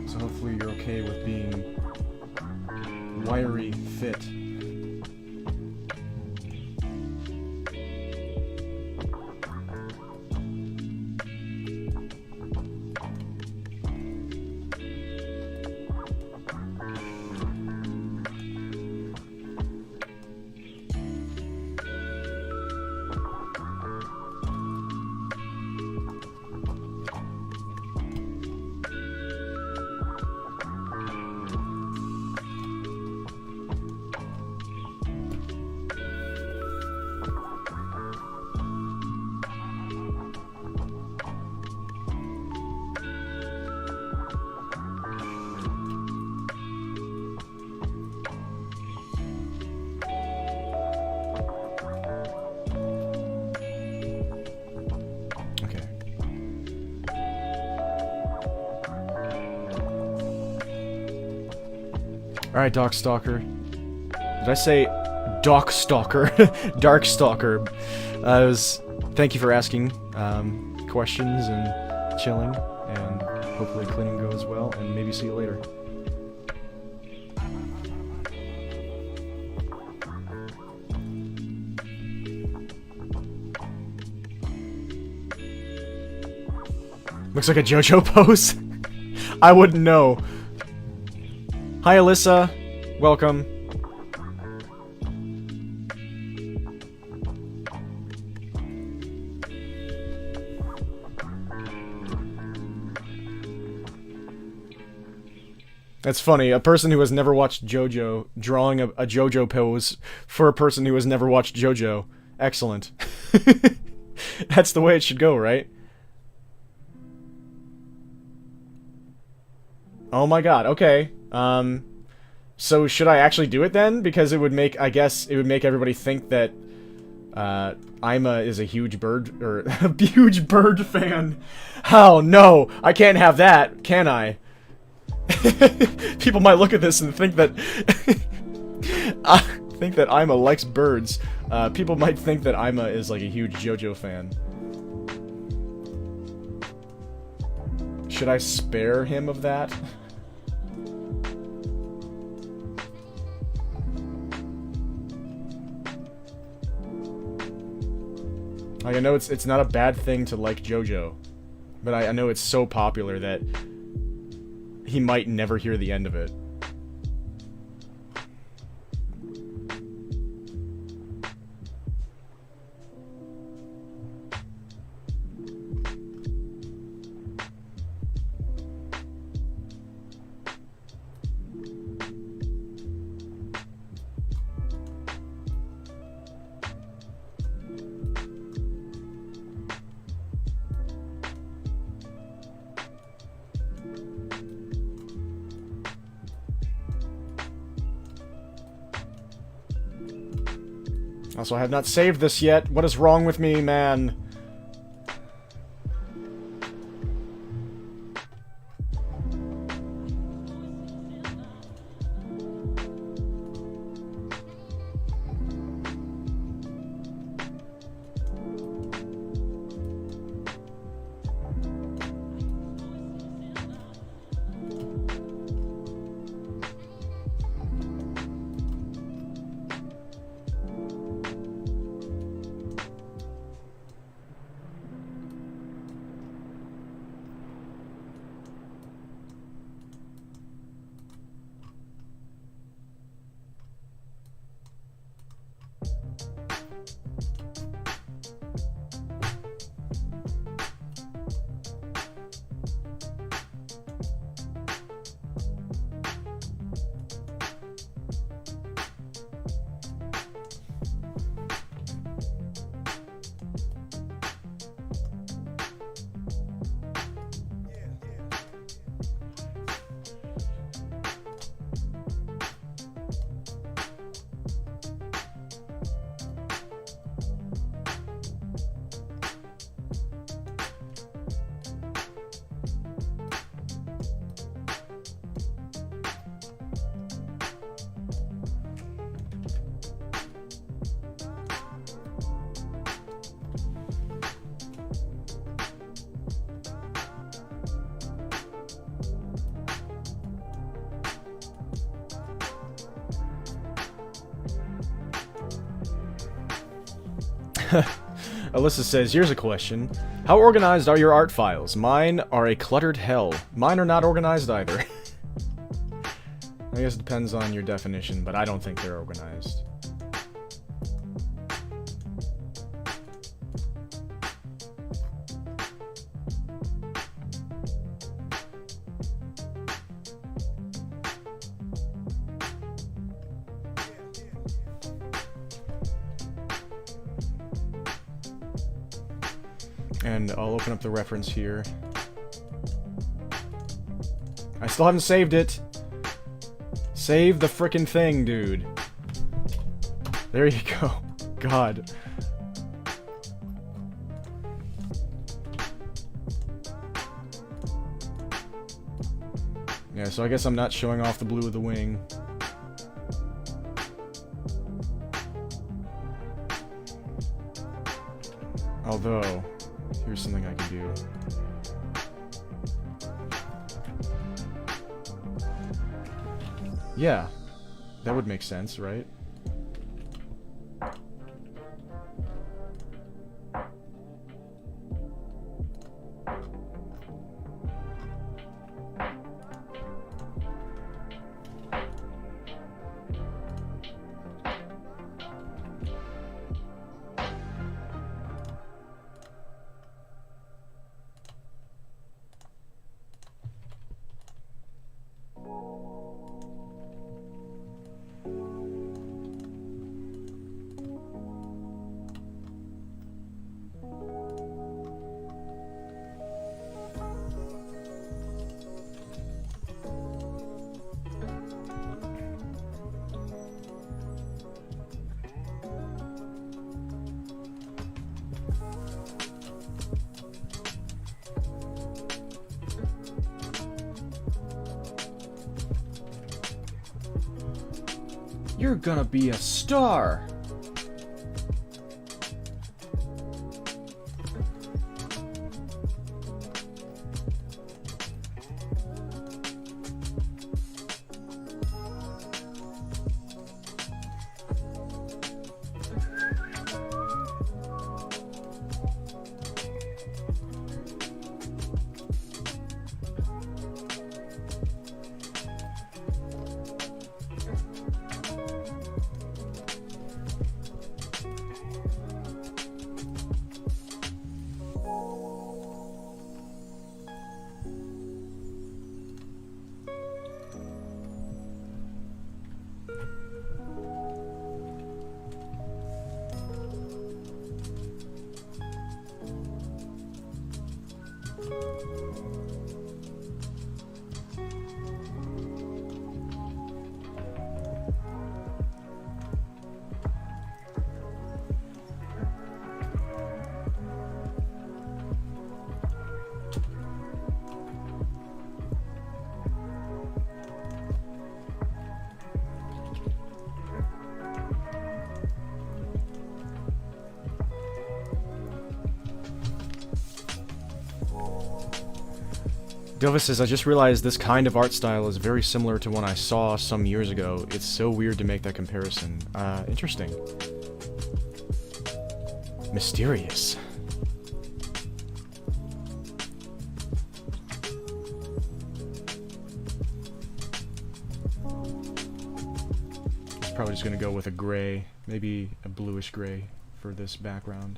Speaker 1: So hopefully you're okay with being wiry fit. Alright, Darkstalker. Did I say Darkstalker? Darkstalker. Thank you for asking questions and chilling, and hopefully cleaning goes well, and maybe see you later. Looks like a JoJo pose. I wouldn't know. Hi, Alyssa. Welcome. That's funny. A person who has never watched JoJo drawing a JoJo pose for a person who has never watched JoJo. Excellent. That's the way it should go, right? Oh my god, okay. So should I actually do it then? Because it would make, I guess, it would make everybody think that, Ima is a huge bird, or a huge bird fan. Oh no, I can't have that, can I? People might look at this and think that, I think that Ima likes birds. People might think that Ima is like a huge JoJo fan. Should I spare him of that? Like, I know it's not a bad thing to like JoJo, but I know it's so popular that he might never hear the end of it. Also, I have not saved this yet. What is wrong with me, man? Alyssa says, here's a question. How organized are your art files? Mine are a cluttered hell. Mine are not organized either. I guess it depends on your definition, but I don't think they're organized. And I'll open up the reference here. I still haven't saved it. Save the frickin' thing, dude. There you go. God. Yeah, so I guess I'm not showing off the blue of the wing. Although, here's something I can do. Yeah, that would make sense, right? You're gonna be a star! Dova says, I just realized this kind of art style is very similar to one I saw some years ago. It's so weird to make that comparison. Interesting. Mysterious. Probably just gonna go with a gray, maybe a bluish gray for this background.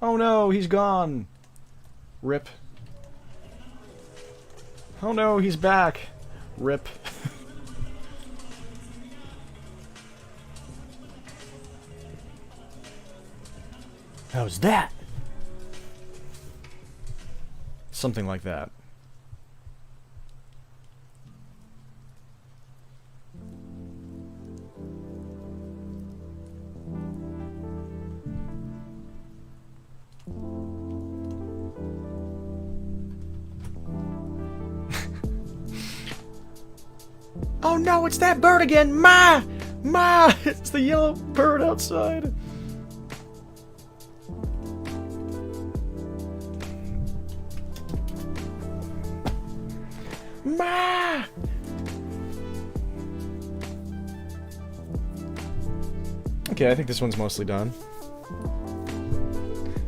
Speaker 1: Oh no, he's gone! Rip. Oh no, he's back! Rip. How's that? Something like that. Oh no, it's that bird again! Ma! Ma! It's the yellow bird outside! Ma! Okay, I think this one's mostly done.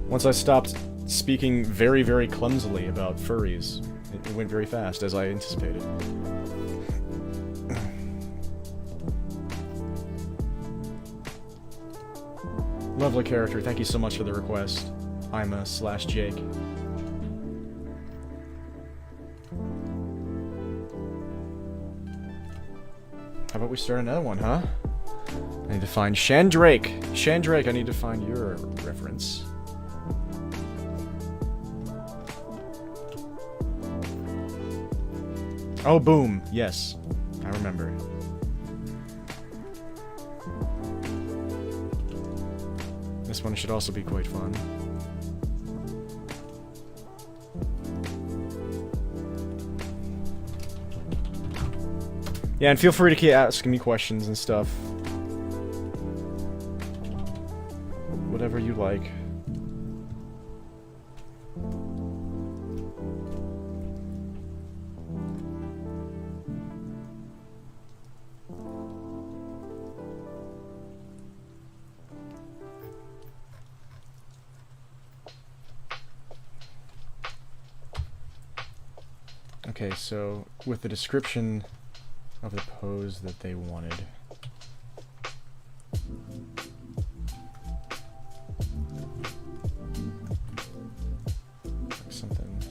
Speaker 1: Once I stopped speaking very, very clumsily about furries, it went very fast, as I anticipated. Lovely character, thank you so much for the request. Ima/Jake. How about we start another one, huh? I need to find Shandrake. Shandrake, I need to find your reference. Oh, boom. Yes. I remember. This one should also be quite fun. Yeah, and feel free to keep asking me questions and stuff. Whatever you like. Okay, so with the description of the pose that they wanted. Like something.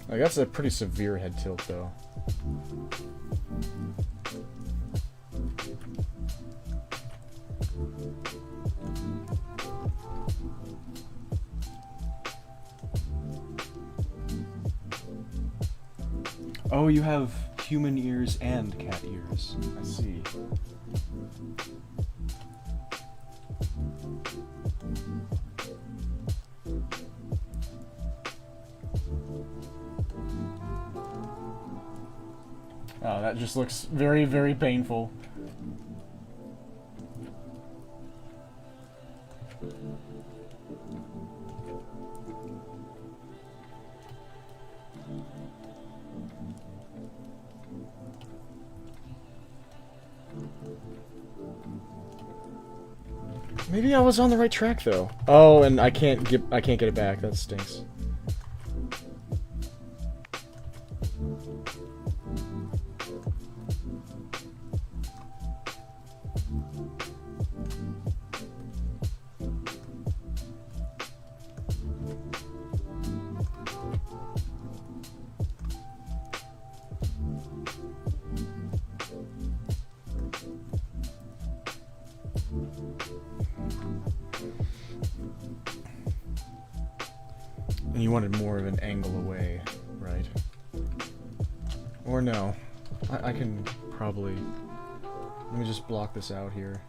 Speaker 1: Like that's a pretty severe head tilt though. Oh, you have human ears and cat ears. I see. Oh, that just looks very, very painful. Maybe I was on the right track though. Oh, and I can't get it back. That stinks. And you wanted more of an angle away, right? Or no. I can probably... Let me just block this out here.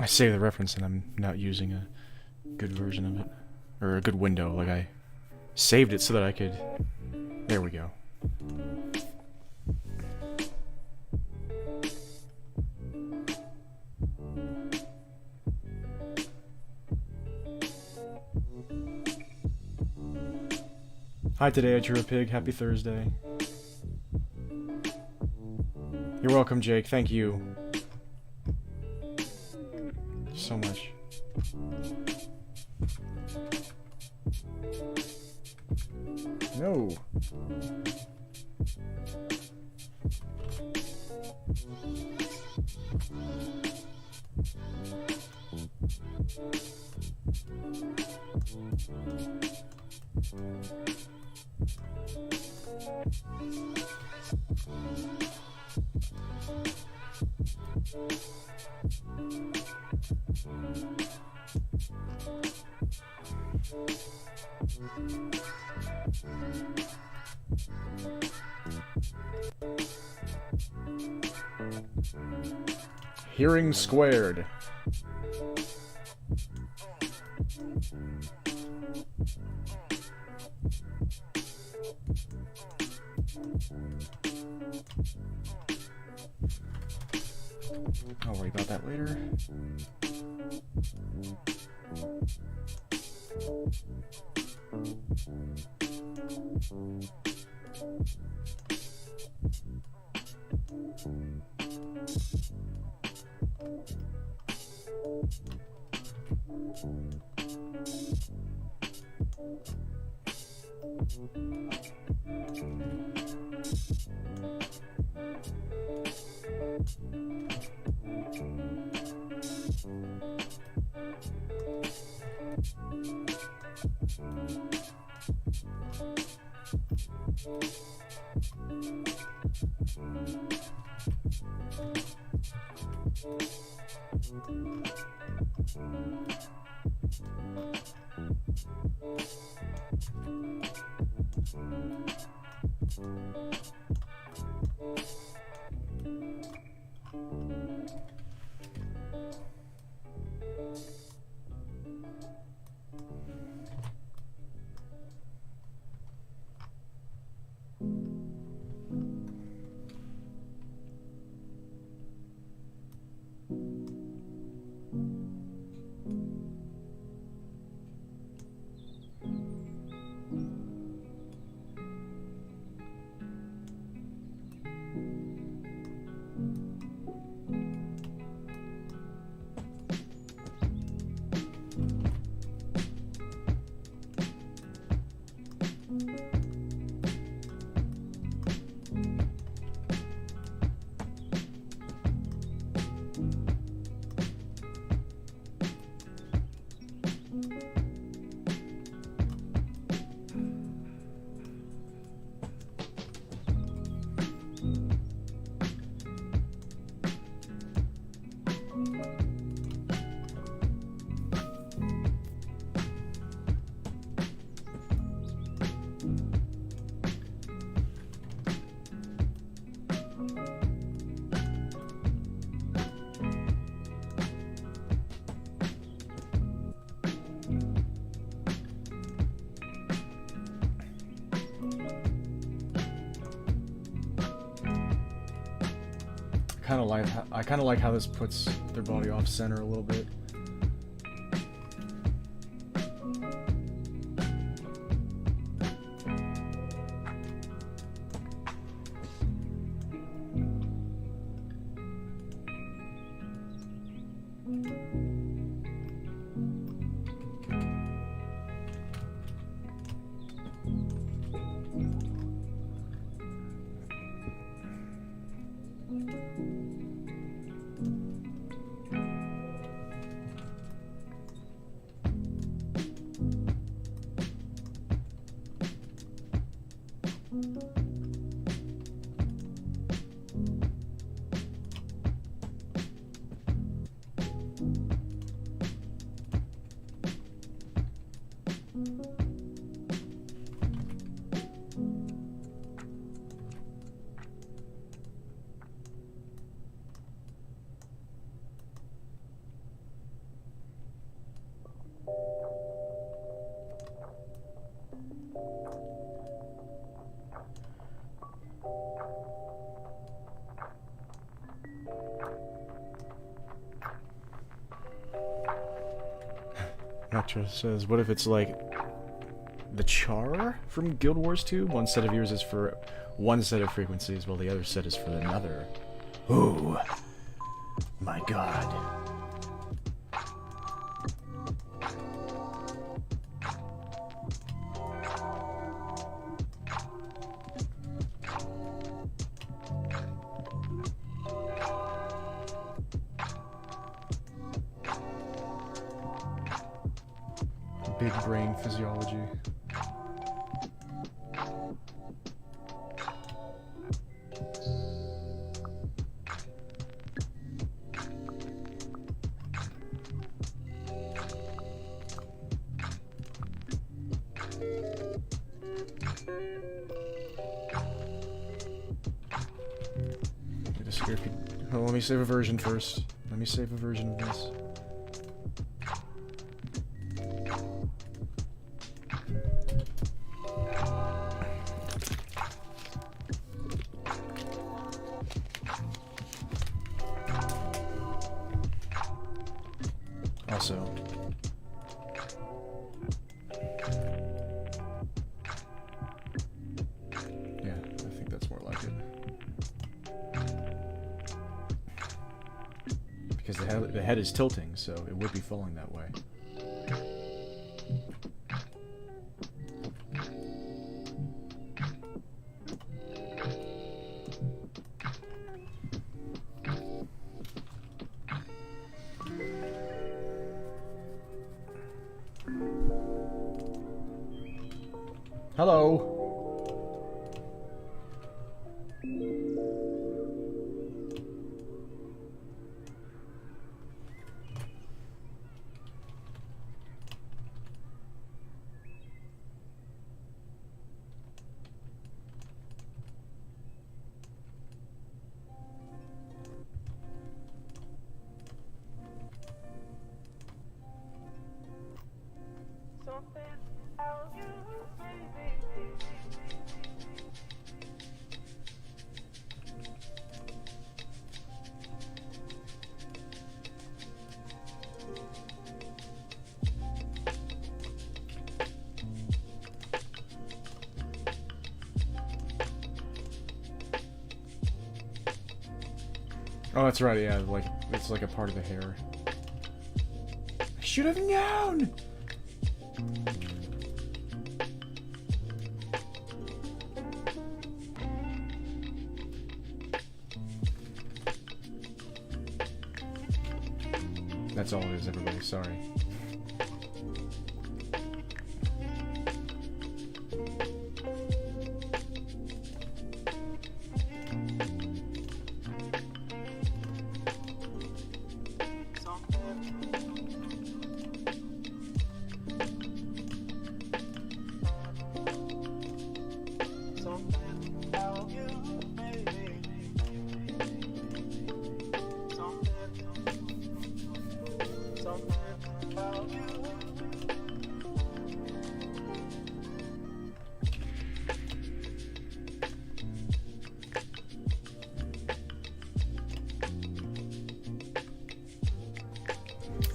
Speaker 1: I saved the reference and I'm not using a good version of it. Or a good window, like I saved it so that I could... There we go. Hi, today I drew a pig. Happy Thursday. You're welcome, Jake. Thank you so much. No. Hearing squared. I'll worry about that later. I kind of like how this puts their body off center a little bit. Electra says, what if it's like the Char from Guild Wars 2? One set of ears is for one set of frequencies, while the other set is for another. Ooh. My god. Big brain physiology. Oh, let me save a version first. Let me save a version of this. Also, yeah, I think that's more like it. Because the head is tilting, so it would be falling that way. Hello. Oh, that's right, yeah, like, it's like a part of the hair. I should have known! That's all it is, everybody, sorry.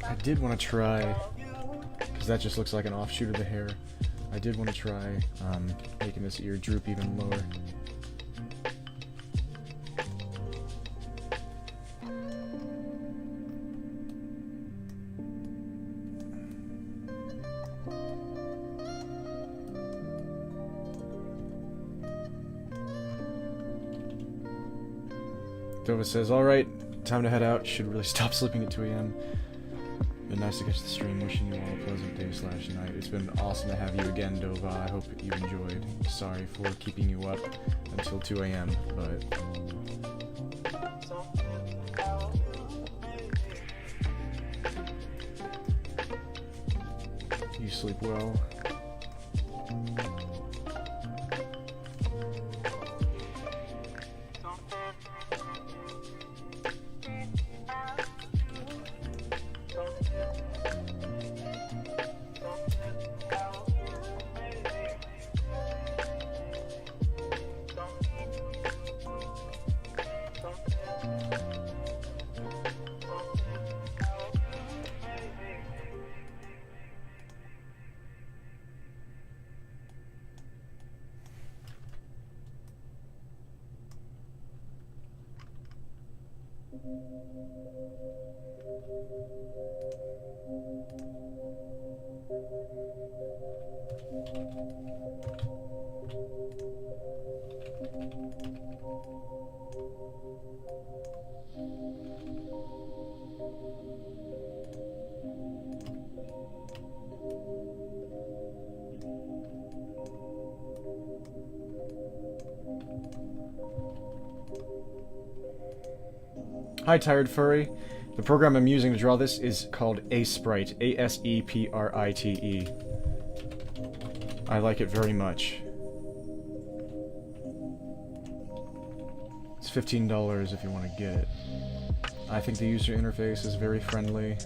Speaker 1: I did want to try, because that just looks like an offshoot of the hair. I did want to try making this ear droop even lower. Dova says, alright, time to head out. Should really stop sleeping at 2 a.m. Been nice to catch the stream. Wishing you all a pleasant day/night. It's been awesome to have you again, Dova. I hope you enjoyed. Sorry for keeping you up until 2 a.m., but... you sleep well. Hi, Tired Furry. The program I'm using to draw this is called Asprite. A-S-E-P-R-I-T-E. I like it very much. It's $15 if you want to get it. I think the user interface is very friendly.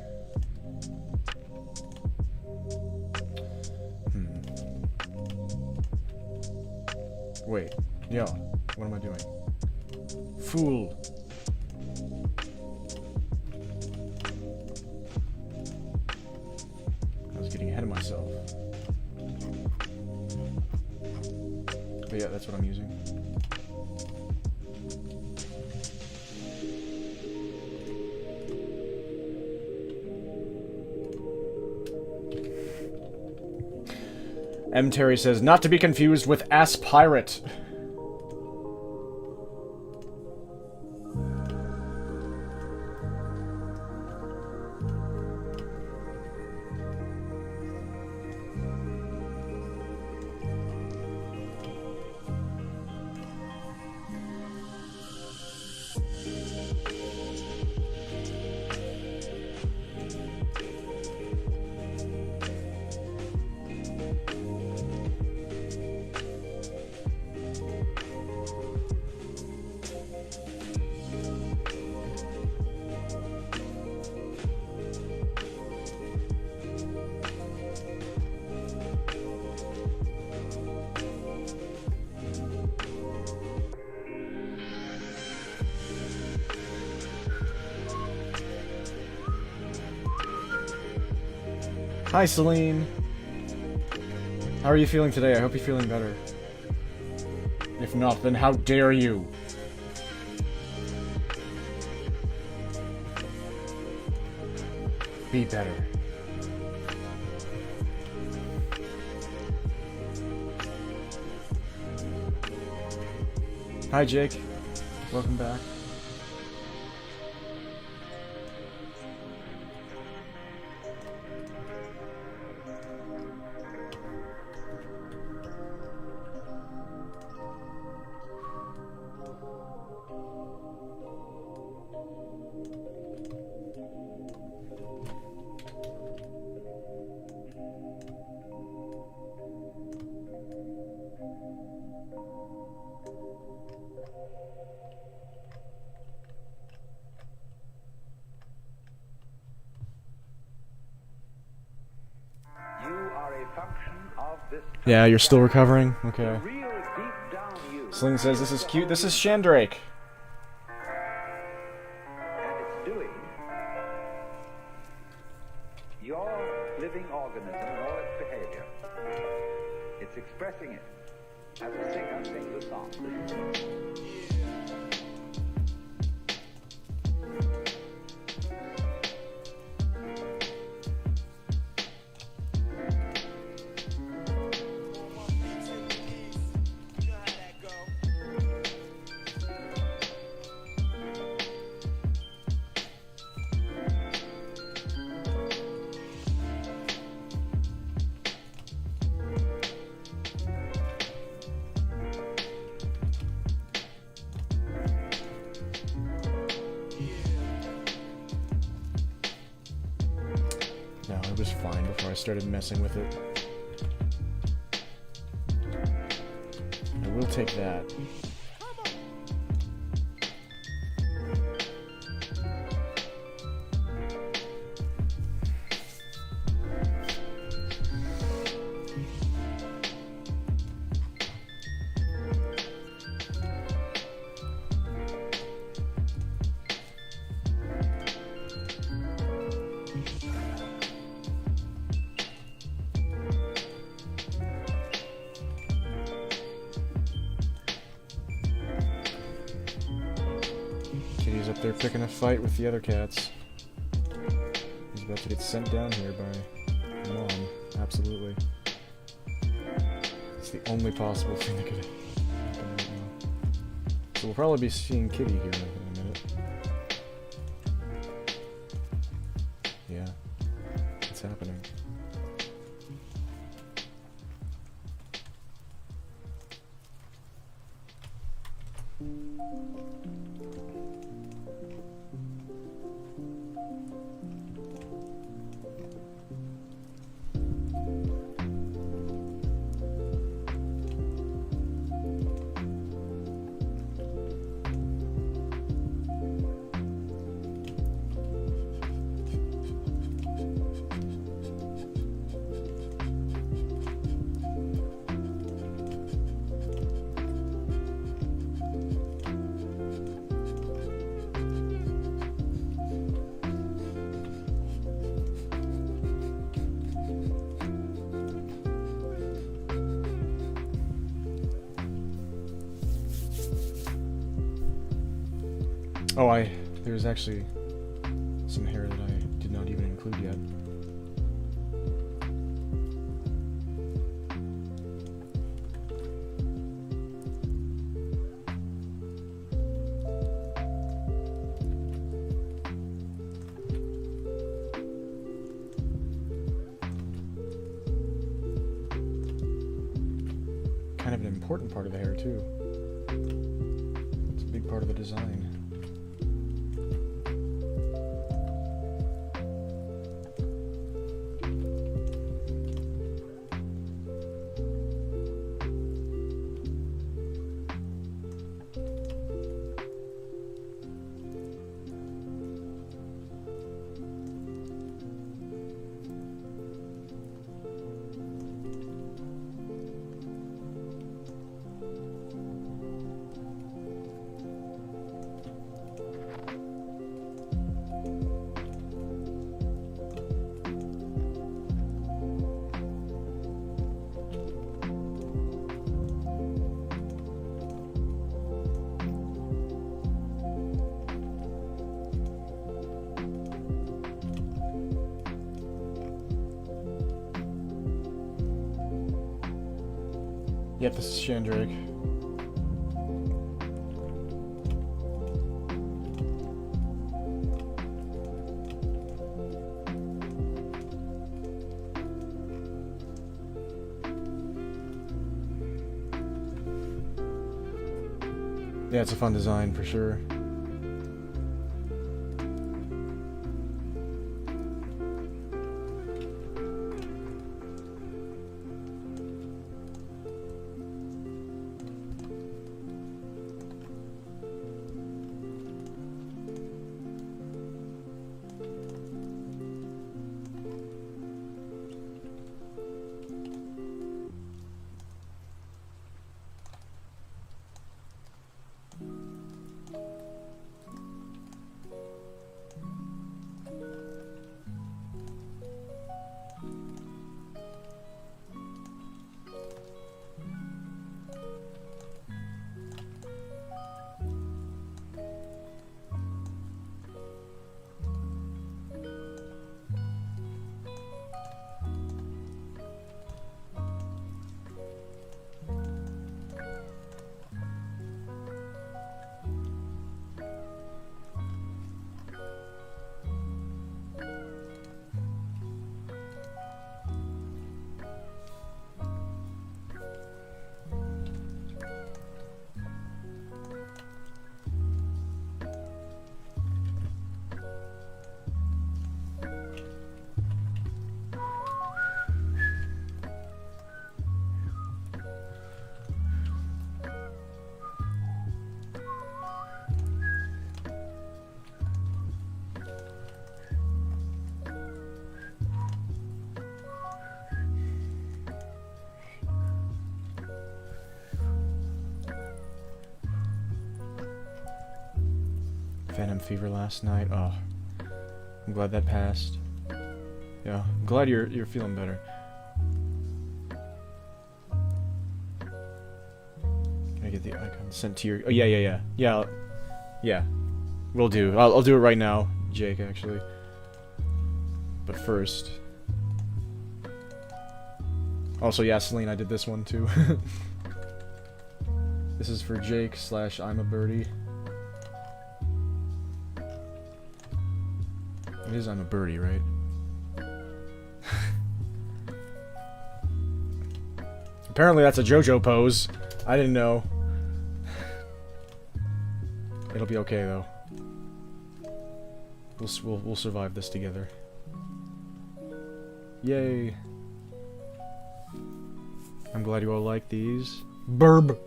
Speaker 1: Wait. Yeah. What am I doing? Fool. I was getting ahead of myself. But yeah, that's what I'm using. M. Terry says, not to be confused with Ass Pirate. Hi, Celine. How are you feeling today? I hope you're feeling better. If not, then how dare you? Be better. Hi, Jake. Welcome back. Yeah, you're still recovering? Okay. Sling says, this is cute. This is Shandrake.
Speaker 2: And it's doing your living organism and all its behavior. It's expressing it as a singer sings a song.
Speaker 1: No, it was fine before I started messing with it. I will take that. up there picking a fight with the other cats. He's about to get sent down here by Mom. Absolutely. It's the only possible thing that could happen right now. So we'll probably be seeing Kitty here in a minute. Yeah. It's happening. Oh, there's actually some hair that I did not even include yet. Kind of an important part of the hair, too. It's a big part of the design. Yep, this is Shandrake. Yeah, it's a fun design for sure. Phantom fever last night. Oh, I'm glad that passed. Yeah, I'm glad you're feeling better. Can I get the icon sent to your? Oh yeah. Will do. I'll do it right now, Jake, actually. But first... Also, yeah, Celine, I did this one, too. This is for Jake / I'm a birdie. It is I'm a birdie, right? Apparently that's a JoJo pose. I didn't know. It'll be okay though. We'll survive this together. Yay! I'm glad you all like these. Burb.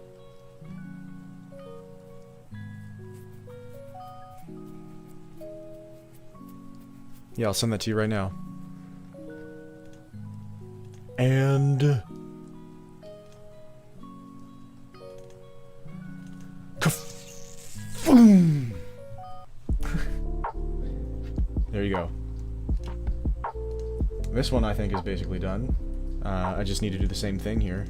Speaker 1: Yeah, I'll send that to you right now. And... Boom! There you go. This one I think is basically done. I just need to do the same thing here.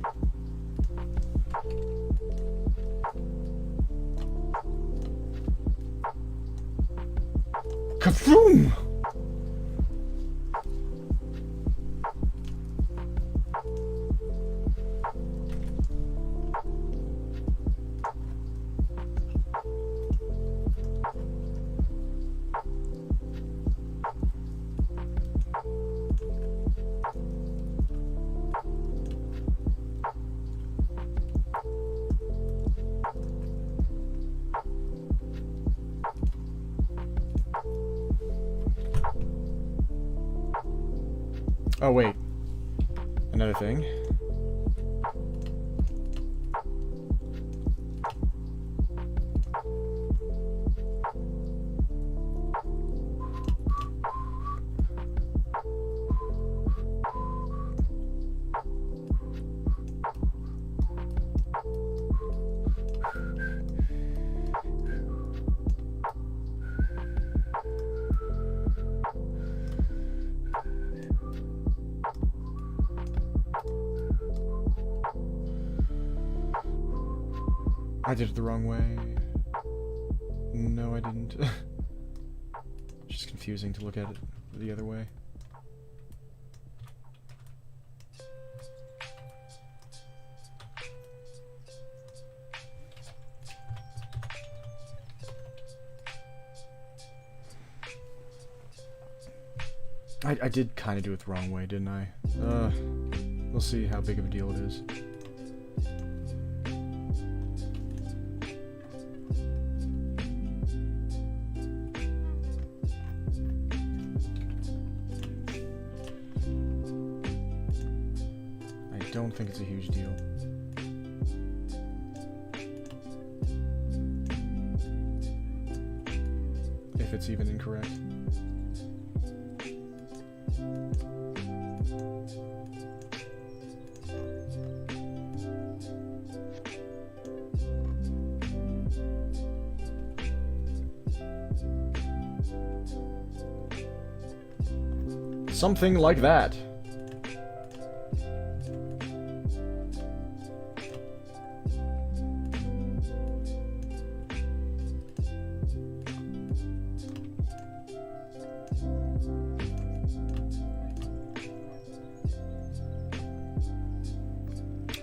Speaker 1: Kaboom! Oh, wait. Another thing. I did it the wrong way. No, I didn't. It's just confusing to look at it the other way. I did kind of do it the wrong way, didn't I? We'll see how big of a deal it is. I don't think it's a huge deal. If it's even incorrect. Something like that.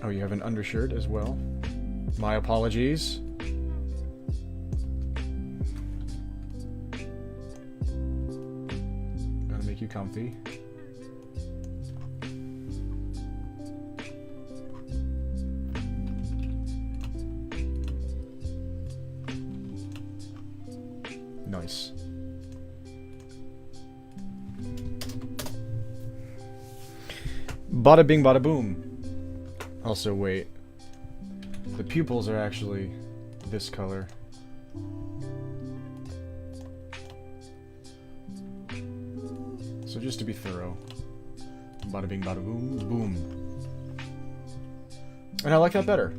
Speaker 1: Oh, you have an undershirt as well. My apologies. Gotta make you comfy. Nice. Bada bing, bada boom. Also, wait. The pupils are actually this color. So just to be thorough. Bada bing, bada boom, boom. And I like that better.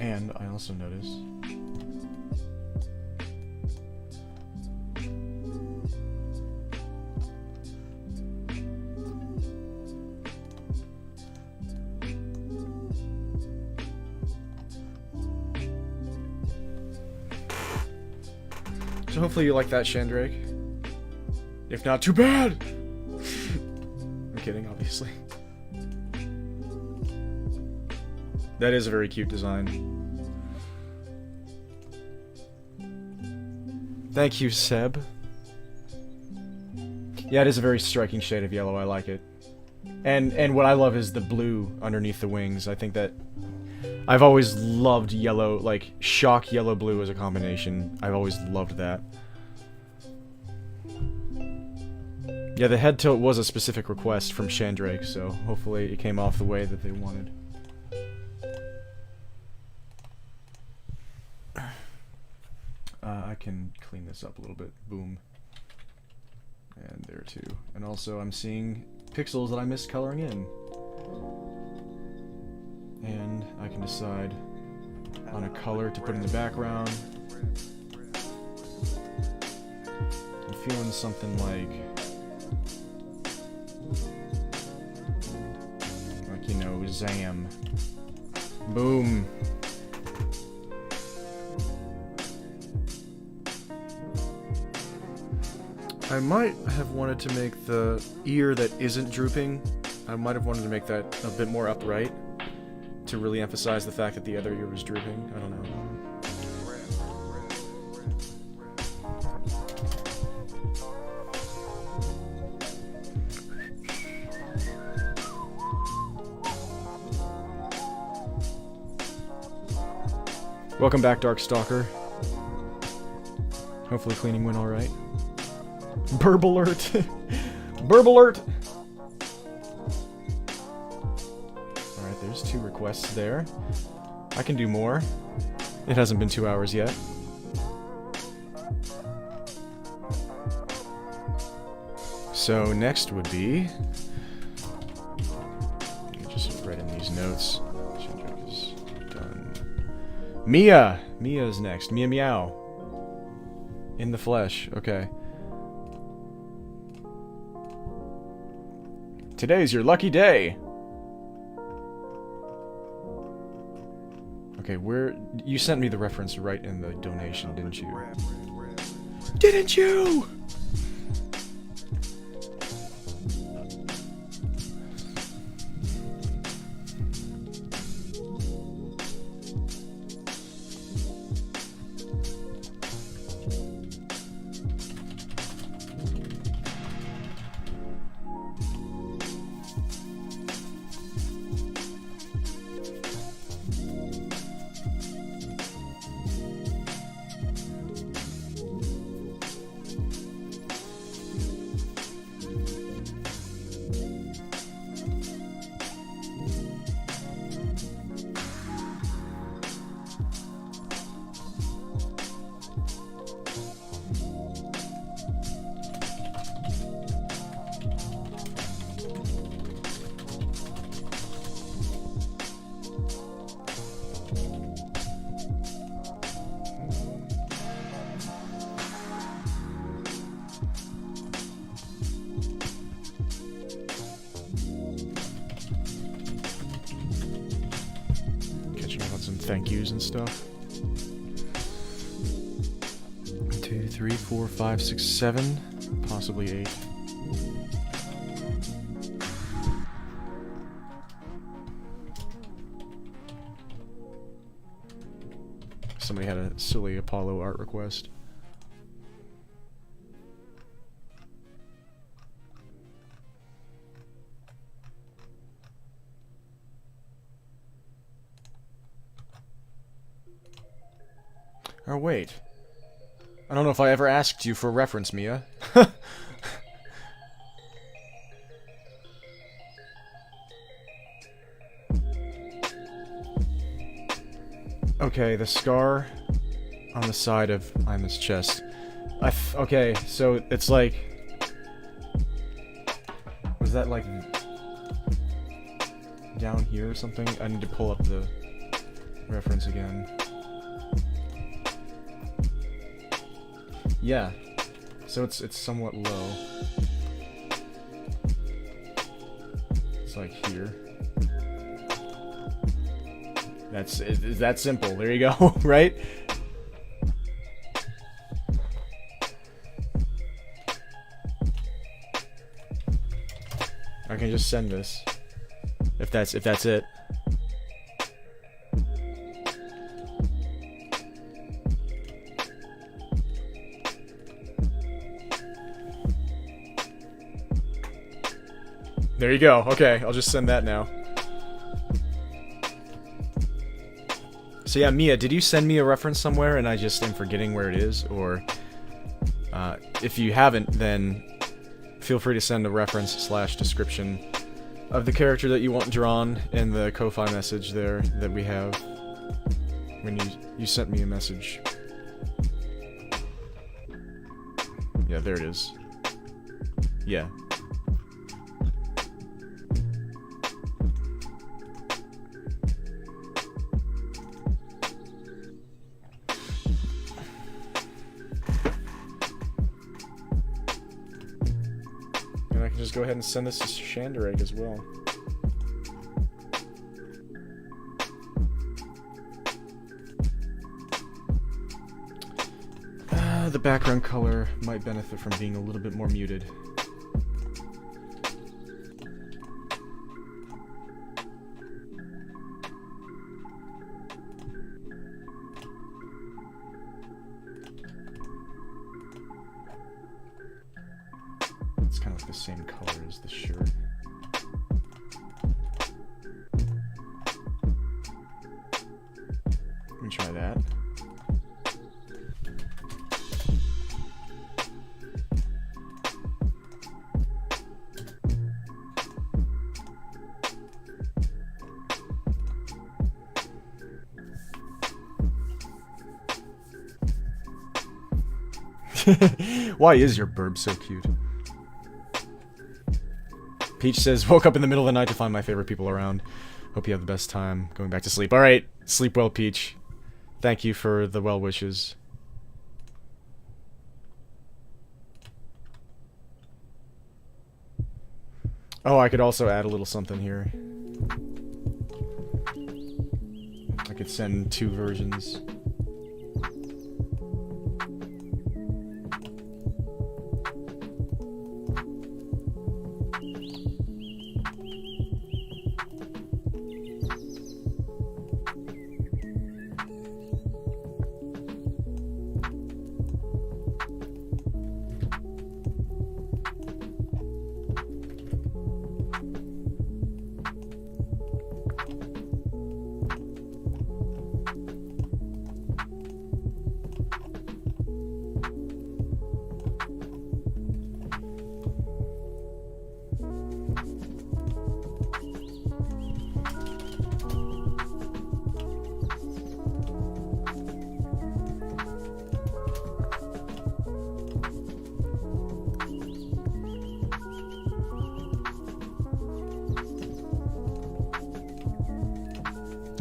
Speaker 1: And I also notice So hopefully you like that, Shandrake. If not, too bad! I'm kidding, obviously. That is a very cute design. Thank you, Seb. Yeah, it is a very striking shade of yellow. I like it. And what I love is the blue underneath the wings. I think that I've always loved yellow, like shock yellow blue as a combination. I've always loved that. Yeah, the head tilt was a specific request from Shandrake, so hopefully it came off the way that they wanted. I can clean this up a little bit. Boom. And there too. And also I'm seeing pixels that I missed coloring in. And I can decide on a color to put in the background. I'm feeling something like, you know, Zam. Boom. I might have wanted to make the ear that isn't drooping, I might have wanted to make that a bit more upright to really emphasize the fact that the other ear was drooping. I don't know. Welcome back, Darkstalker. Hopefully cleaning went alright. Burb alert! Burb alert! Alright, there's 2 requests there. I can do more. It hasn't been 2 hours yet. So next would be... Let me just write in these notes. Shandrake is done. Mia! Mia's next. Mia Meow. In the flesh. Okay. Today's your lucky day! Okay, where... You sent me the reference right in the donation, didn't you? Didn't you?! Thank yous and stuff. 2, 3, 4, 5, 6, 7, possibly 8. Somebody had a silly Apollo art request. Oh, wait. I don't know if I ever asked you for a reference, Mia. Okay, the scar on the side of Ima's chest. Okay, so it's like... Was that like... down here or something? I need to pull up the reference again. Yeah, so it's somewhat low. It's like here. It's that simple. There you go, right? can just send this. If that's it. There you go. Okay, I'll just send that now. So yeah, Mia, did you send me a reference somewhere and I just am forgetting where it is? Or if you haven't, then feel free to send a reference / description of the character that you want drawn in the Ko-Fi message there that we have when you sent me a message. Yeah, there it is. Yeah. And I can just go ahead and send this to Shandareg as well. The background color might benefit from being a little bit more muted. It's kind of like the same color as the shirt. Let me try that. Why is your burb so cute? Peach says, woke up in the middle of the night to find my favorite people around. Hope you have the best time going back to sleep. Alright, sleep well, Peach. Thank you for the well wishes. Oh, I could also add a little something here. I could send 2 versions.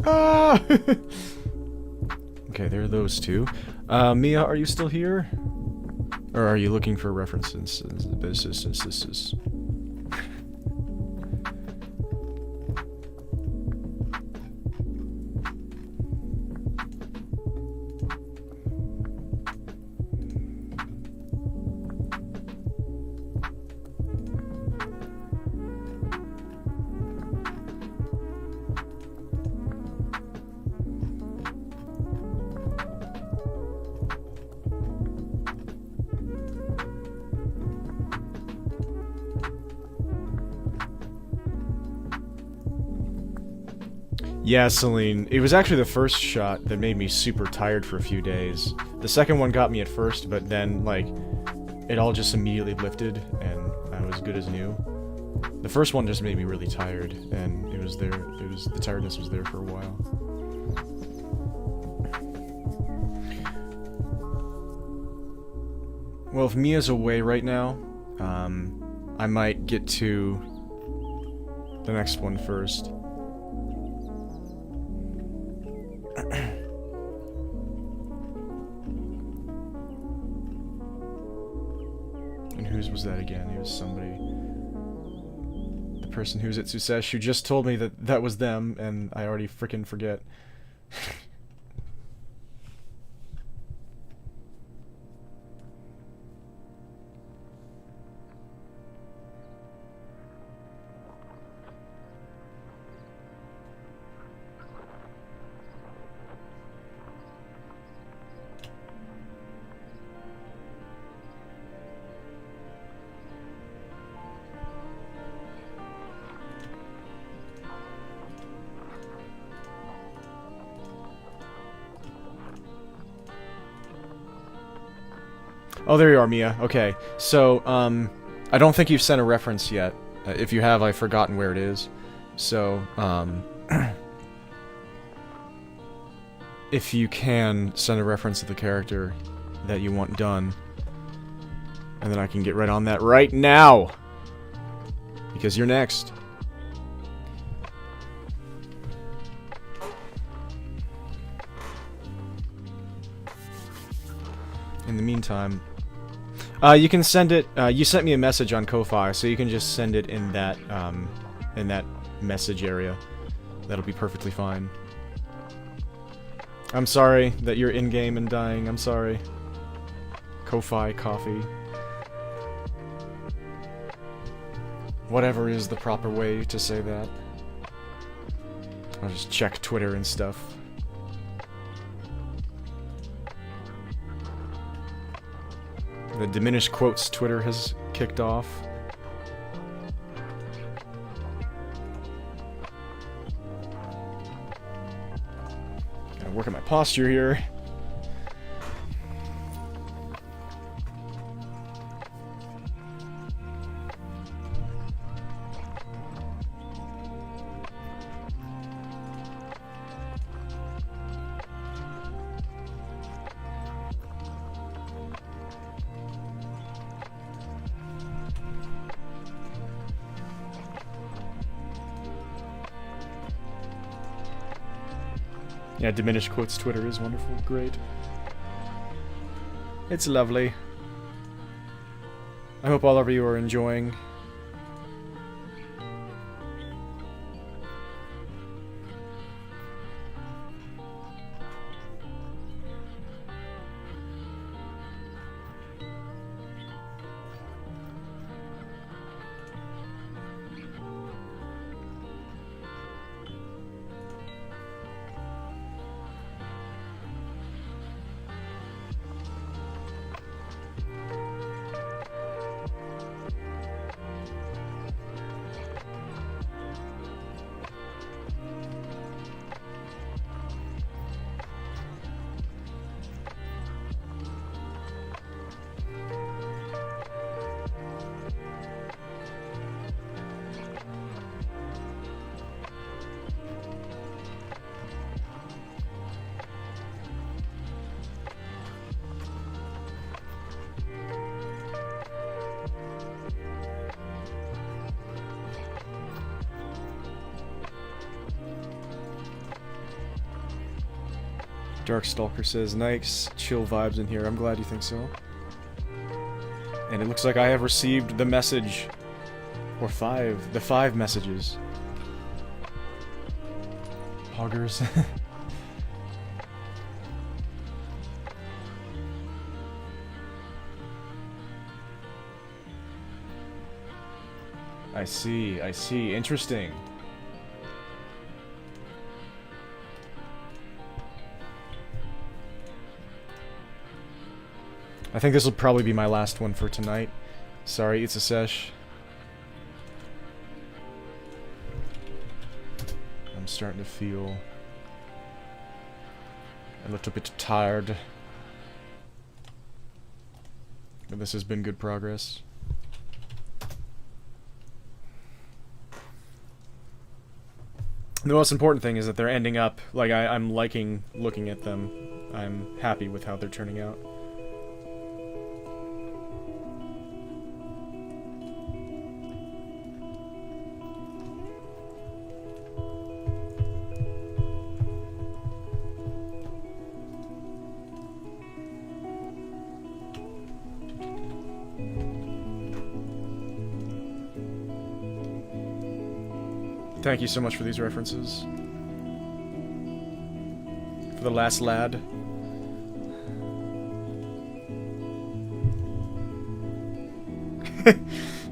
Speaker 1: Ah! Okay, there are those 2. Mia, are you still here? Or are you looking for references? Yeah, Celine. It was actually the first shot that made me super tired for a few days. The second one got me at first, but then, like, it all just immediately lifted, and I was good as new. The first one just made me really tired, and it was there. The tiredness was there for a while. Well, if Mia's away right now, I might get to the next one first. And whose was that again? It was somebody. The person who's at Susesh who just told me that that was them, and I already frickin' forget. Oh, there you are, Mia. Okay, so, I don't think you've sent a reference yet. If you have, I've forgotten where it is. So, if you can, send a reference to the character that you want done. And then I can get right on that right now! Because you're next. In the meantime... you can send it, you sent me a message on Ko-Fi, so you can just send it in that message area. That'll be perfectly fine. I'm sorry that you're in-game and dying, I'm sorry. Ko-Fi coffee. Whatever is the proper way to say that. I'll just check Twitter and stuff. The diminished quotes Twitter has kicked off. Gotta work on my posture here. Yeah, diminished quotes Twitter is wonderful. Great. It's lovely. I hope all of you are enjoying. Darkstalker says, nice, chill vibes in here. I'm glad you think so. And it looks like I have received the message. Or the 5 messages. Hoggers. I see. Interesting. I think this will probably be my last one for tonight. Sorry, it's a sesh. I'm starting to feel a little bit tired. But this has been good progress. The most important thing is that they're ending up, like, I'm liking looking at them. I'm happy with how they're turning out. Thank you so much for these references. For the last lad.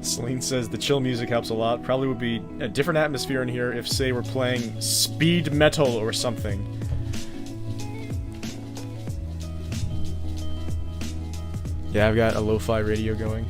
Speaker 1: Celine says the chill music helps a lot. Probably would be a different atmosphere in here if, say, we're playing speed metal or something. Yeah, I've got a lo-fi radio going.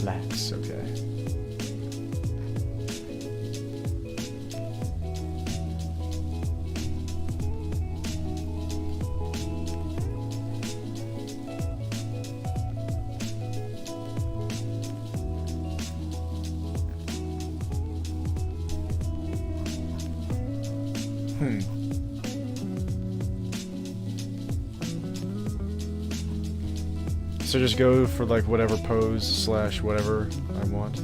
Speaker 1: Lax, okay. So just go for like whatever pose slash whatever I want.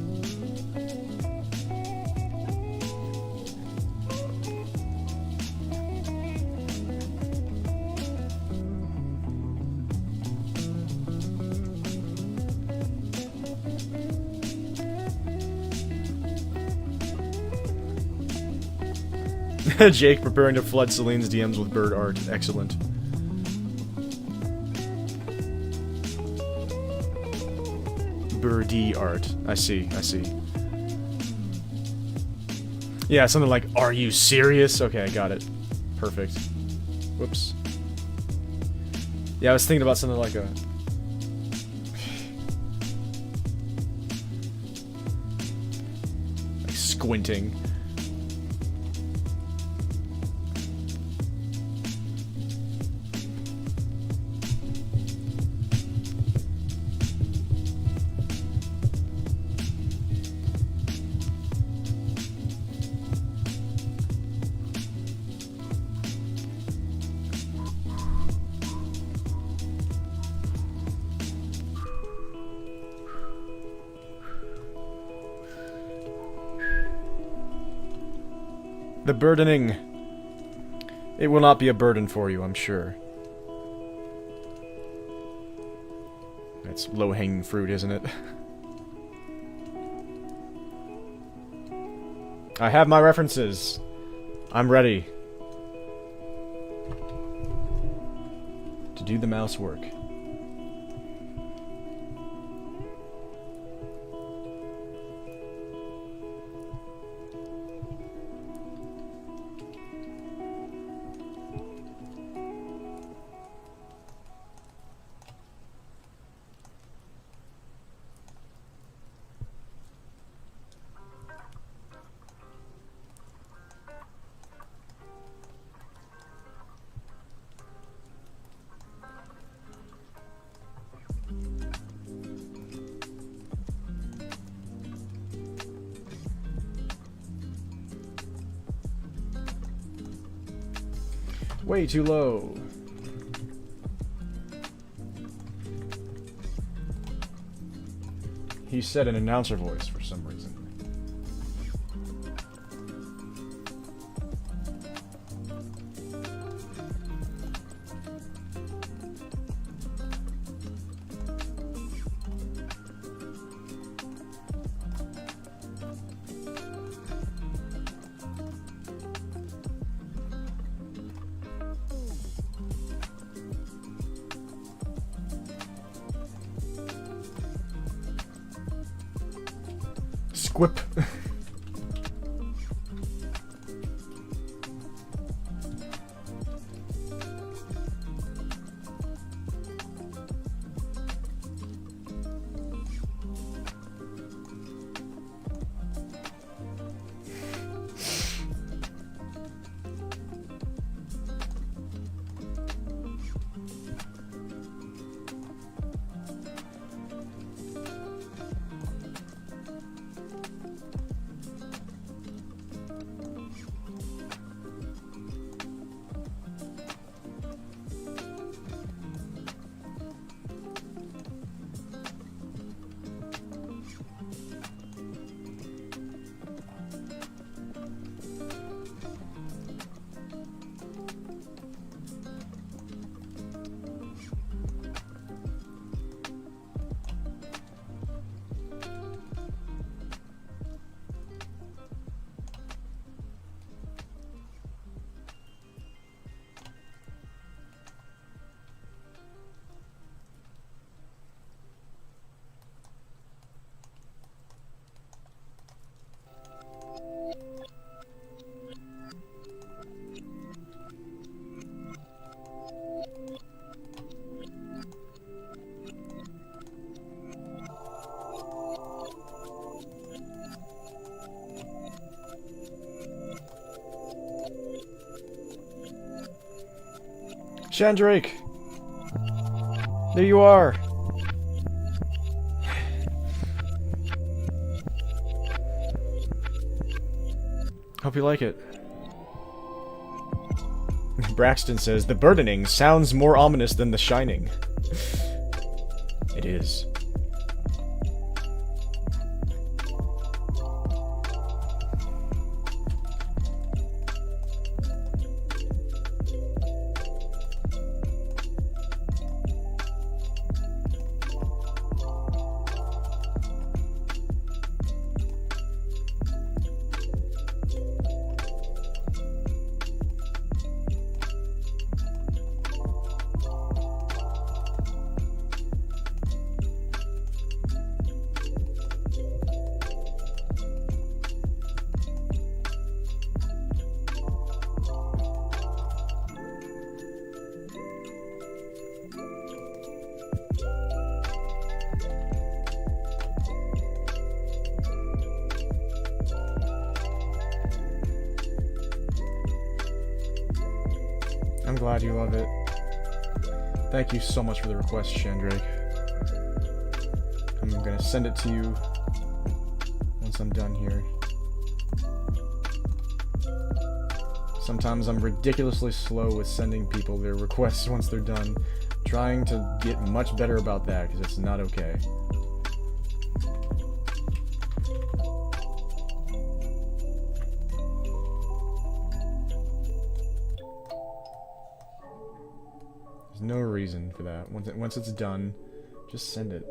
Speaker 1: Jake preparing to flood Celine's DMs with bird art. Excellent. Birdie art. I see. Yeah, something like, are you serious? Okay, I got it. Perfect. Whoops. Yeah, I was thinking about something like a... like squinting. The burdening. It will not be a burden for you, I'm sure. That's low-hanging fruit, isn't it? I have my references. I'm ready to do the mouse work. Way too low. He said an announcer voice for some reason. Squip. Shandrake! There you are! Hope you like it. Braxton says, the burdening sounds more ominous than the shining. It is. I'm glad you love it. Thank you so much for the request, Shandrake. I'm gonna send it to you once I'm done here. Sometimes I'm ridiculously slow with sending people their requests once they're done. Trying to get much better about that, because it's not okay. There's no reason for that. Once it's done, just send it.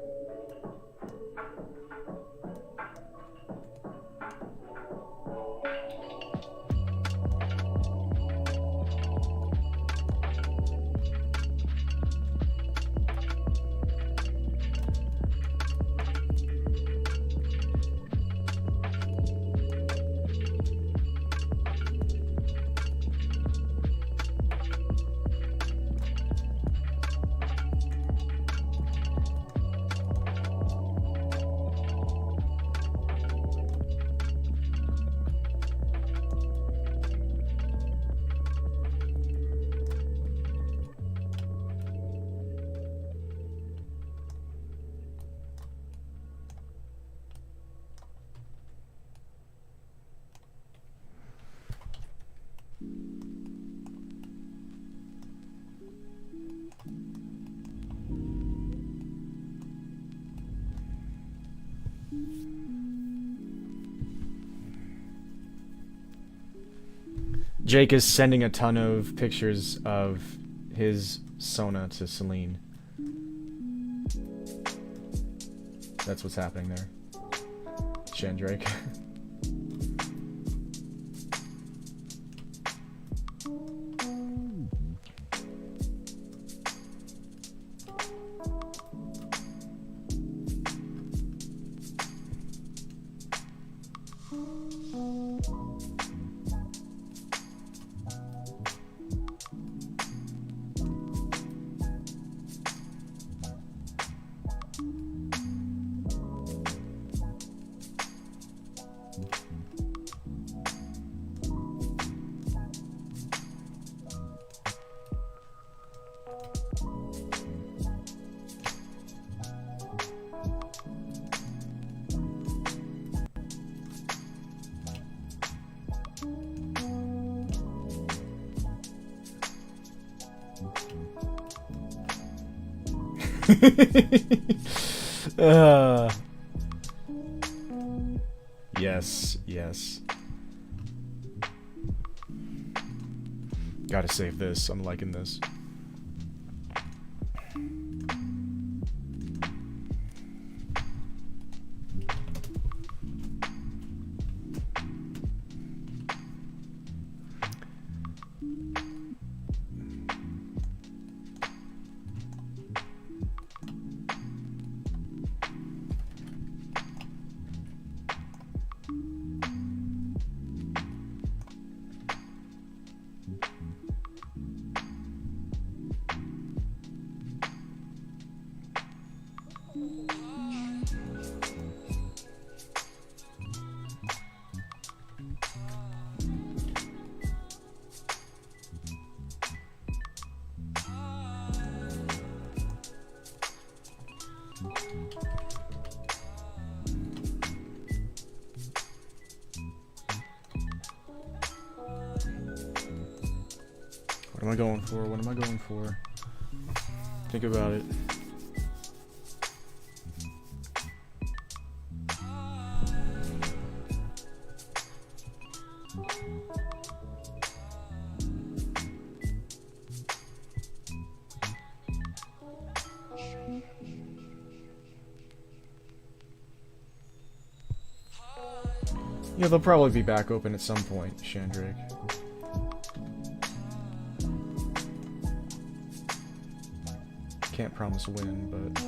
Speaker 1: Jake is sending a ton of pictures of his Sona to Celine. That's what's happening there. Shandrake. Yes, yes. Gotta save this. I'm liking this. What am I going for? What am I going for? Think about it. Yeah, they'll probably be back open at some point, Shandrake. Can't promise when, but...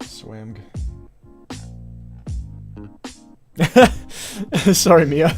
Speaker 1: Swamg. Sorry, Mia.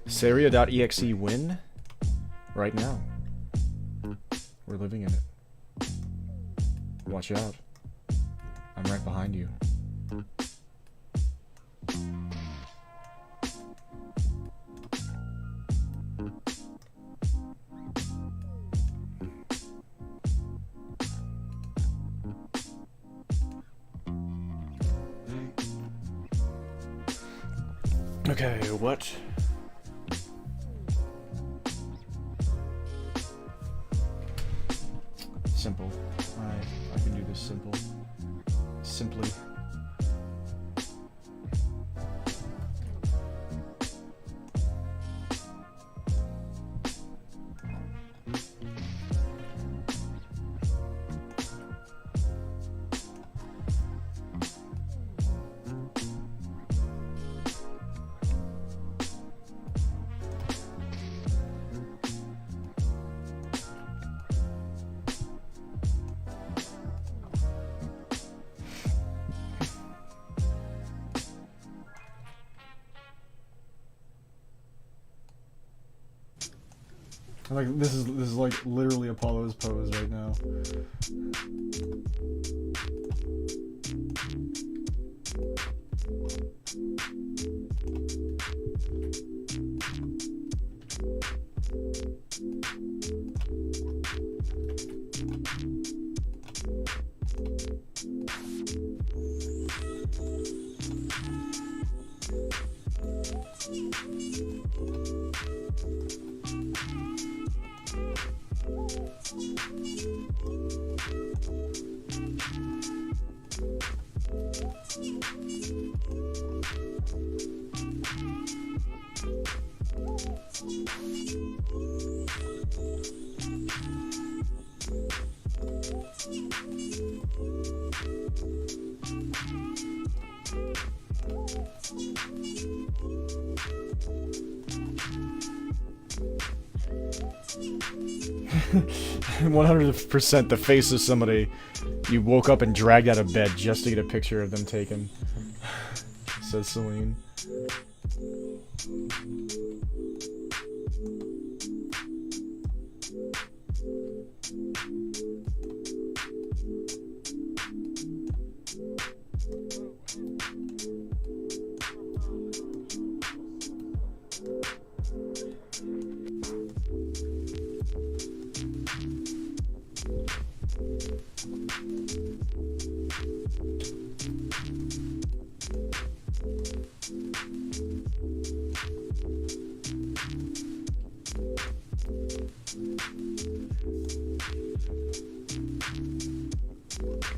Speaker 1: Saria.exe win right now. We're living in it. Watch out. I'm right behind you. Okay, what? Simple. I can do this simple. Simply. Like this is like literally Apollo's pose right now. And 100% the face of somebody you woke up and dragged out of bed just to get a picture of them taken. Says Celine.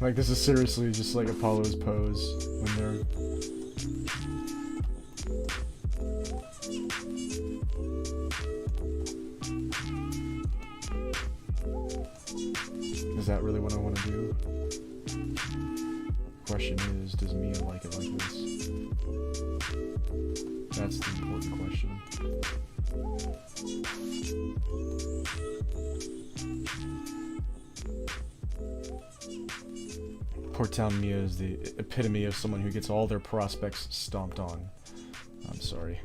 Speaker 1: Like, this is seriously just like Apollo's pose when they're... Is that really what I want to do? Question is, does Mia like it like this? That's the important question. Poor Town Mia is the epitome of someone who gets all their prospects stomped on. I'm sorry.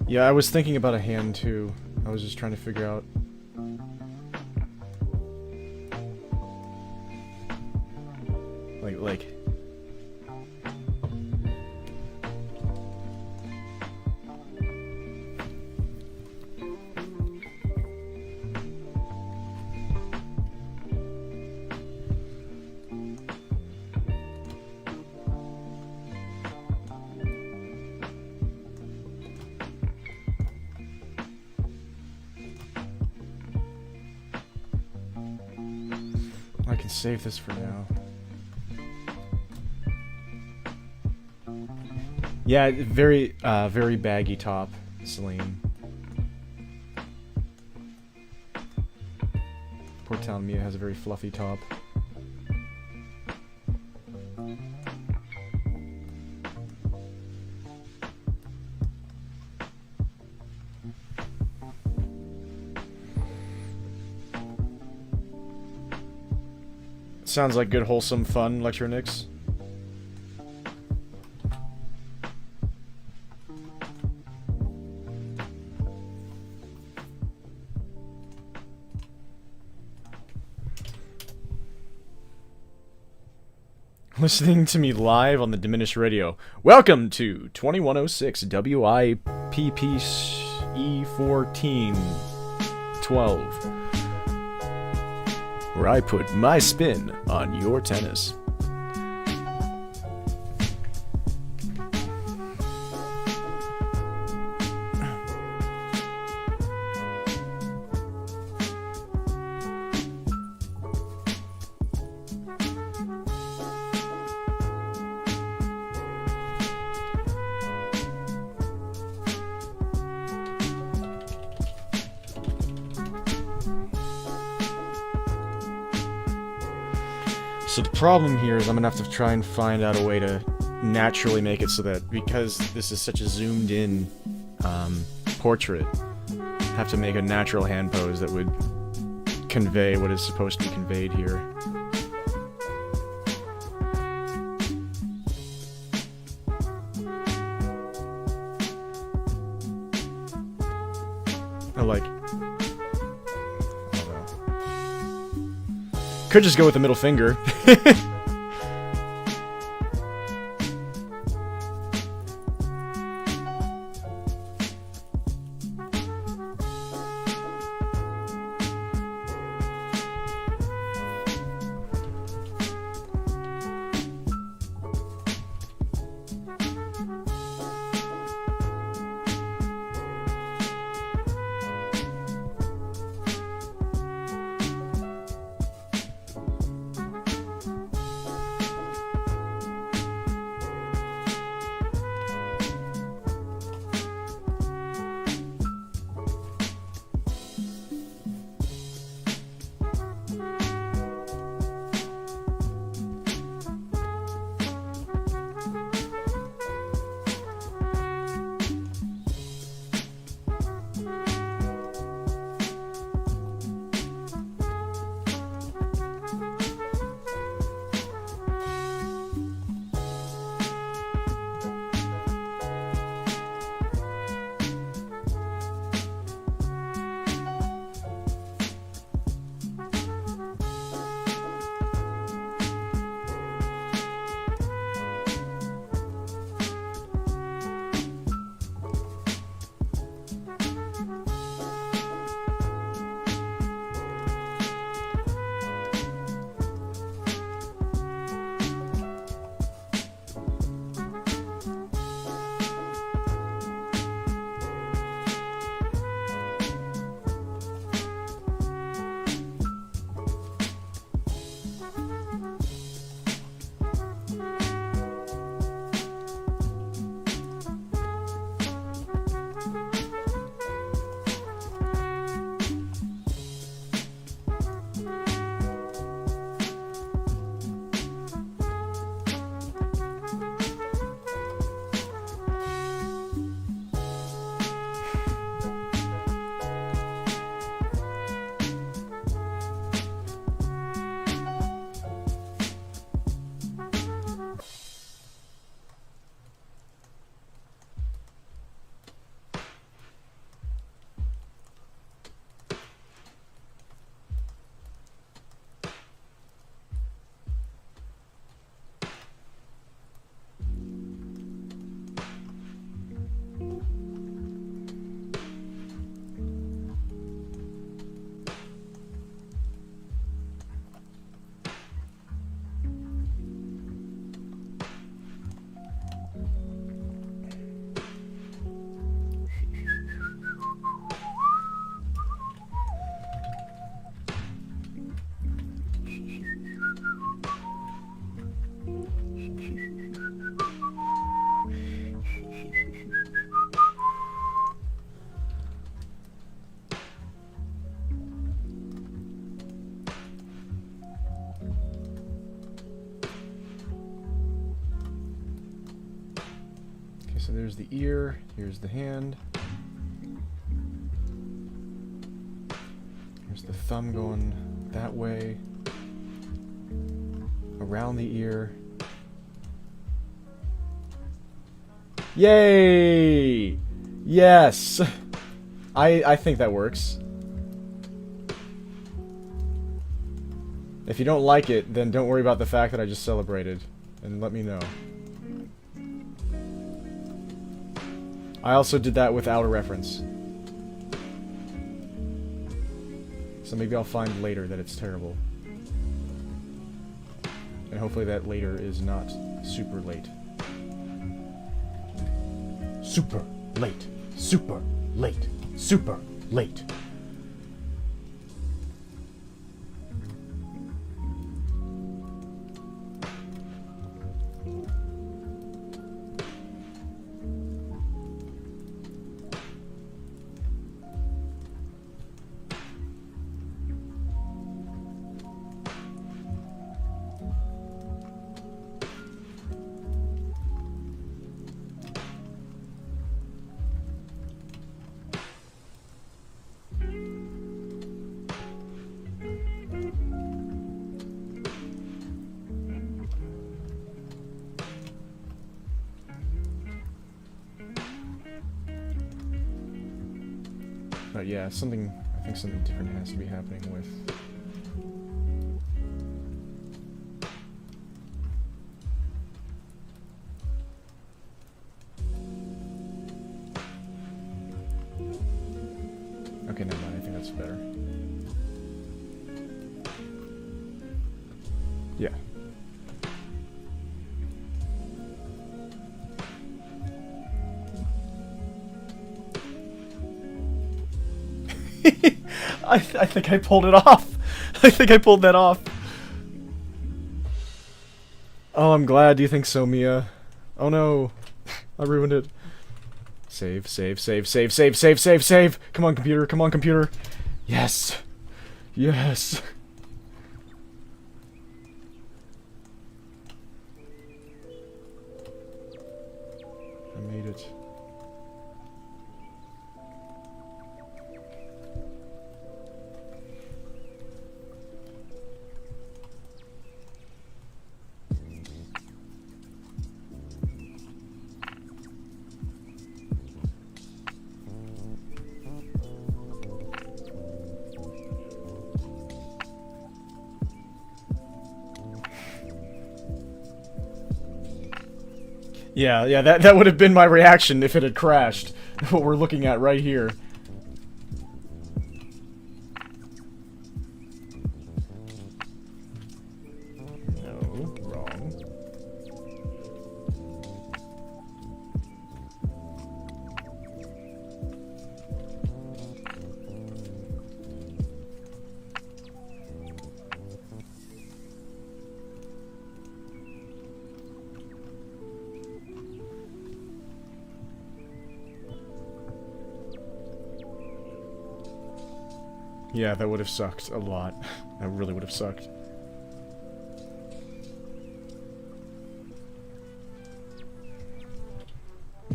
Speaker 1: Yeah, I was thinking about a hand too. I was just trying to figure out. Like. I can save this for now. Yeah, very baggy top, Celine. Poor Town Mia has a very fluffy top. Sounds like good, wholesome fun, Lectronix. Listening to me live on the Diminished Radio. Welcome to 2106 WIPPE 1412. Where I put my spin on your tennis. So the problem here is I'm gonna have to try and find out a way to naturally make it so that, because this is such a zoomed in portrait, I have to make a natural hand pose that would convey what is supposed to be conveyed here. I like... Could just go with the middle finger. So there's the ear, here's the hand. Here's the thumb going that way. Around the ear. Yay! Yes! I think that works. If you don't like it, then don't worry about the fact that I just celebrated. And let me know. I also did that without a reference. So maybe I'll find later that it's terrible. And hopefully that later is not super late. Super late. Super late. Super late. But yeah, I think something different has to be happening with... Okay, never mind, I think that's better. Yeah. I think I pulled it off. I think I pulled that off. Oh, I'm glad you think so, Mia. Oh no. I ruined it. Save, save, save, save, save, save, save, save! Come on, computer, come on, computer! Yes! Yes! I made it. Yeah, that would have been my reaction if it had crashed. What we're looking at right here. No, wrong. Yeah, that would have sucked a lot. That really would have sucked.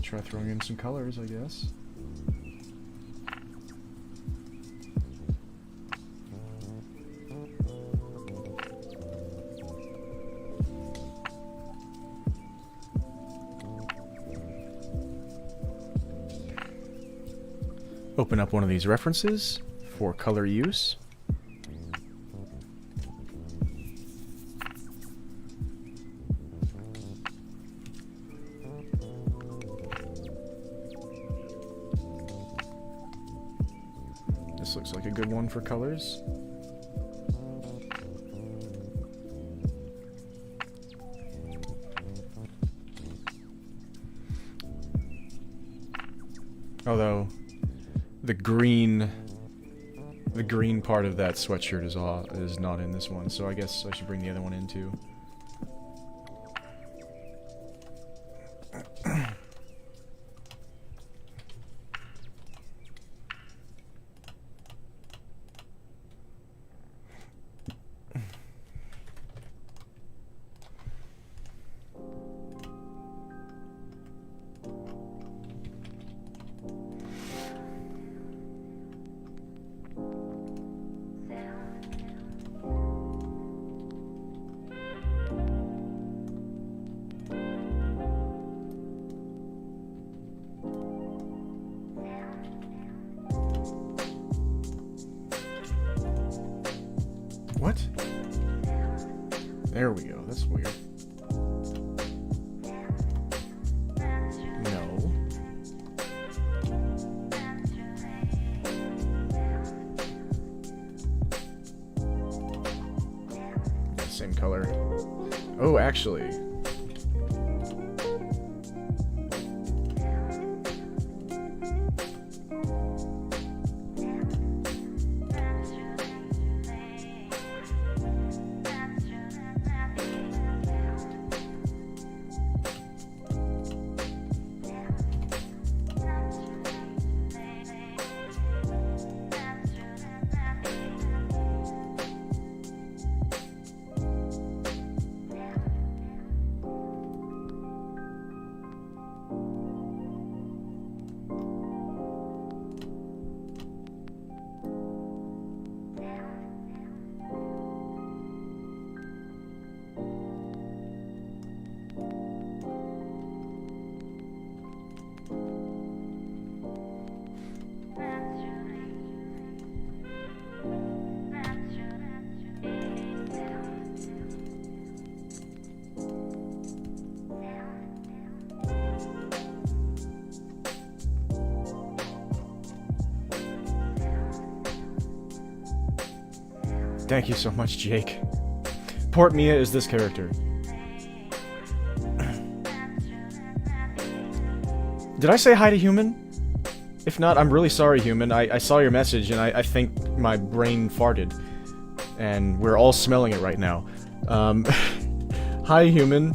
Speaker 1: Try throwing in some colors, I guess. Open up one of these references for color use. This looks like a good one for colors. Although the green part of that sweatshirt is not in this one, so I guess I should bring the other one in too. What? There we go. That's weird. No. Yeah, same color. Oh, actually. Thank you so much, Jake. Port Mia is this character. Did I say hi to Human? If not, I'm really sorry, Human. I saw your message, and I think my brain farted. And we're all smelling it right now. Hi, Human.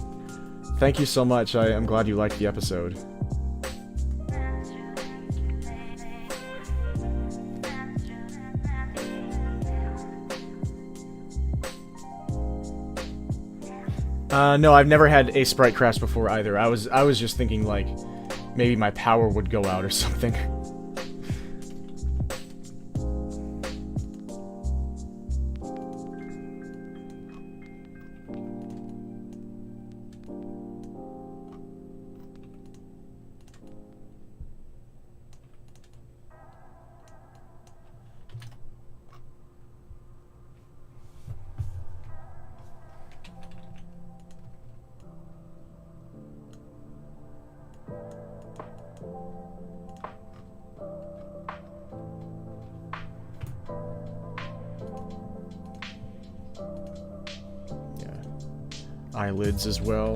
Speaker 1: Thank you so much. I'm glad you liked the episode. No, I've never had a sprite crash before either. I was just thinking, like, maybe my power would go out or something. Eyelids as well.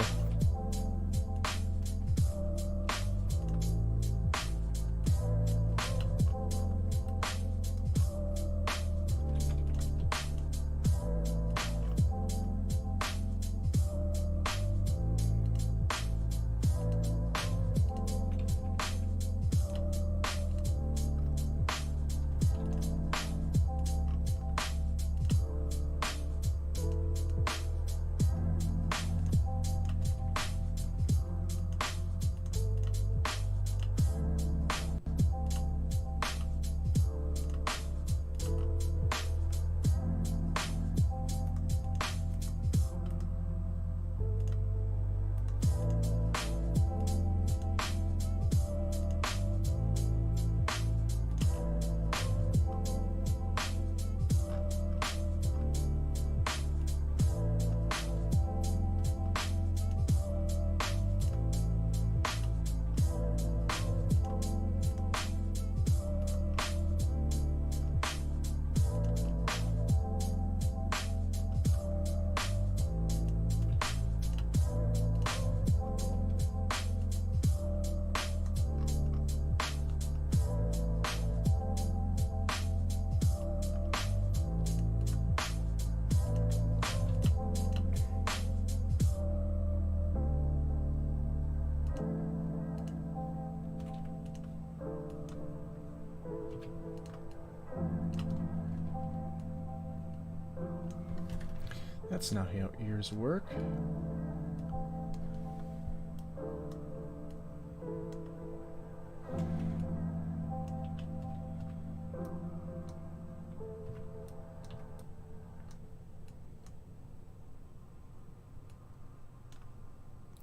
Speaker 1: That's not how ears work.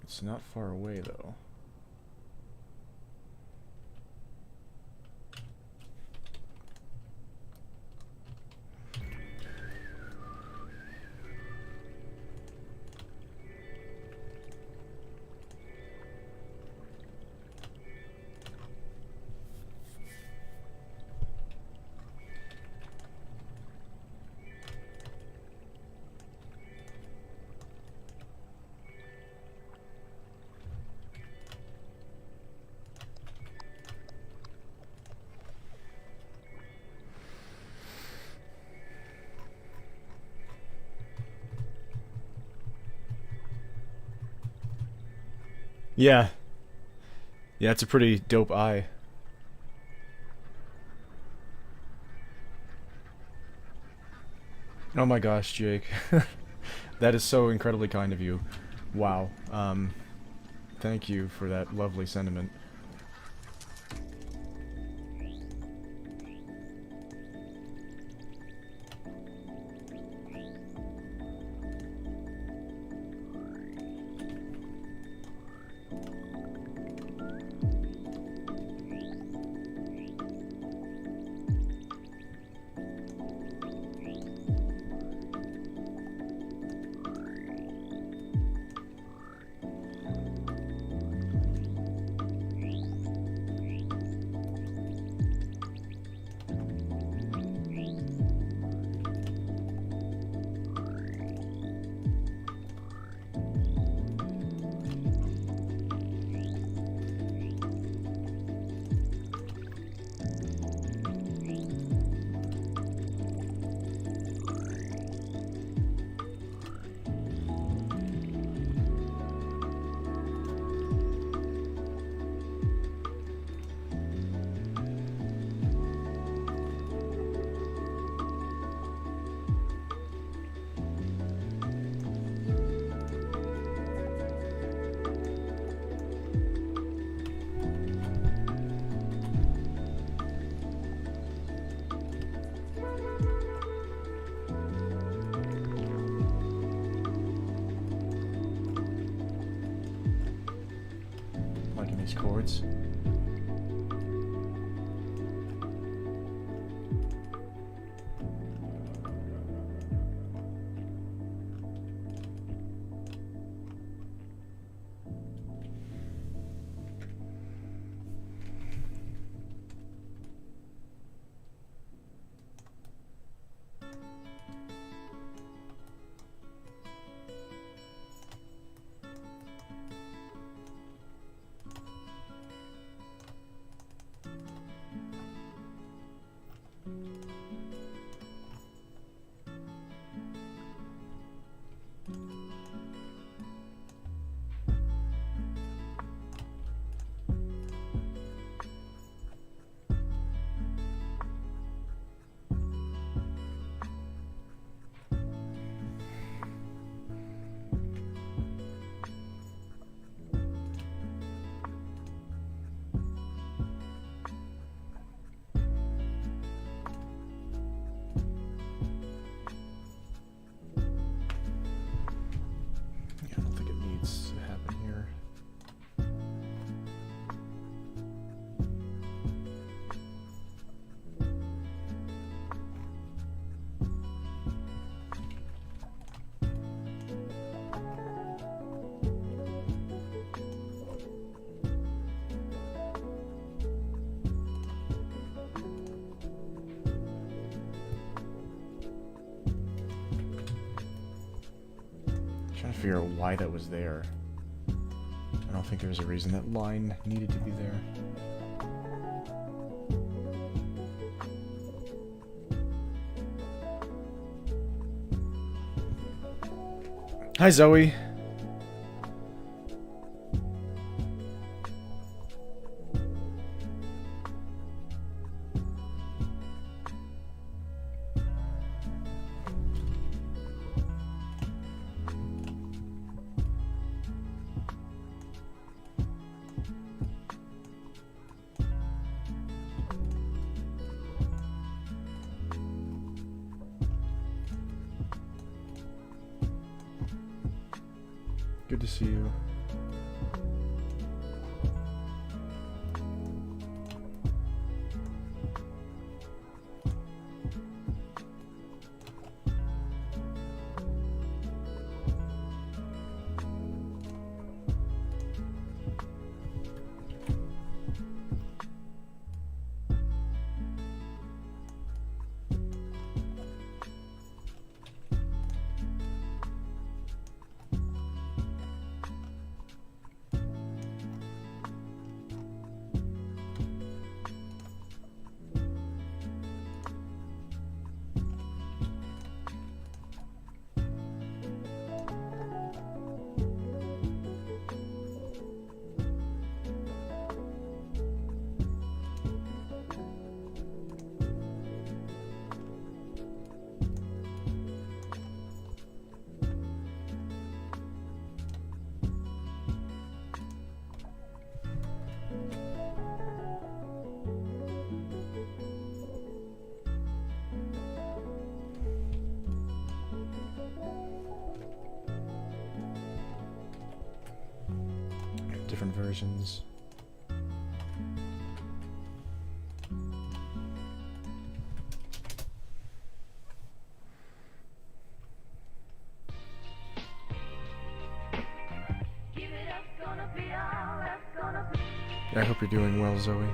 Speaker 1: It's not far away, though. Yeah. Yeah, it's a pretty dope eye. Oh my gosh, Jake. That is so incredibly kind of you. Wow. Thank you for that lovely sentiment. these chords. Trying to figure out why that was there. I don't think there was a reason that line needed to be there. Hi, Zoe. Good to see you. Different versions. I hope you're doing well, Zoe.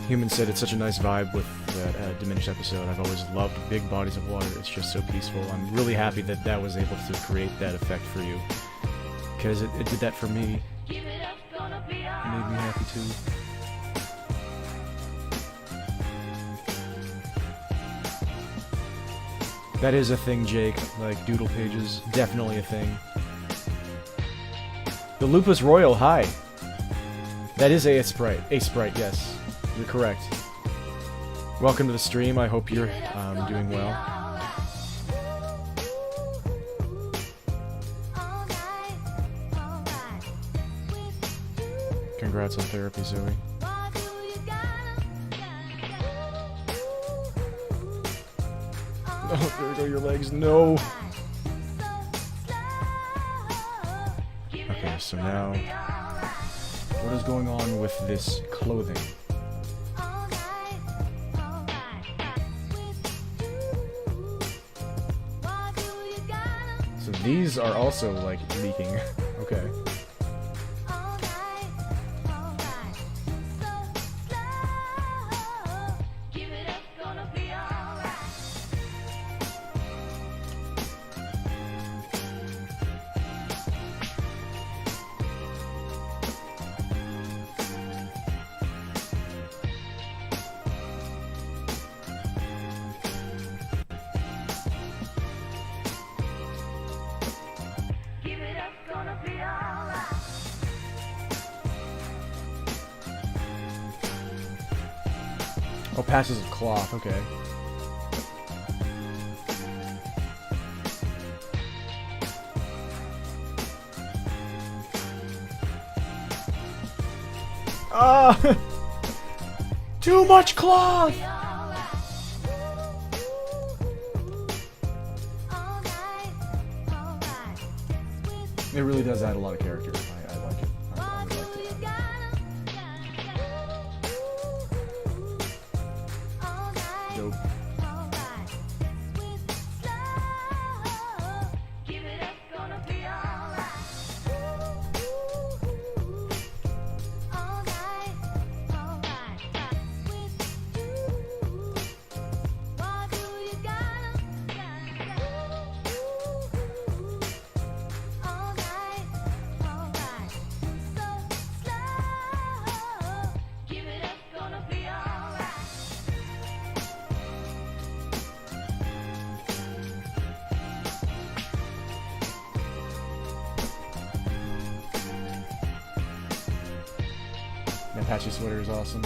Speaker 1: Human said it's such a nice vibe with that Diminished episode. I've always loved big bodies of water. It's just so peaceful. I'm really happy that that was able to create that effect for you. Because it did that for me. It made me happy too. That is a thing, Jake. Like, doodle pages. Definitely a thing. The Lupus Royal, hi. That is a Sprite. A Sprite, yes. You're correct. Welcome to the stream. I hope you're doing well. Congrats on therapy, Zoe. Oh, there go your legs. No. Okay, so now, what is going on with this clothing? So these are also, like, leaking. Okay. Oh, patches of cloth, okay. Ah! Too much cloth! It really does add a lot of character. I like it. I would like to add it. Dope. That Apache sweater is awesome.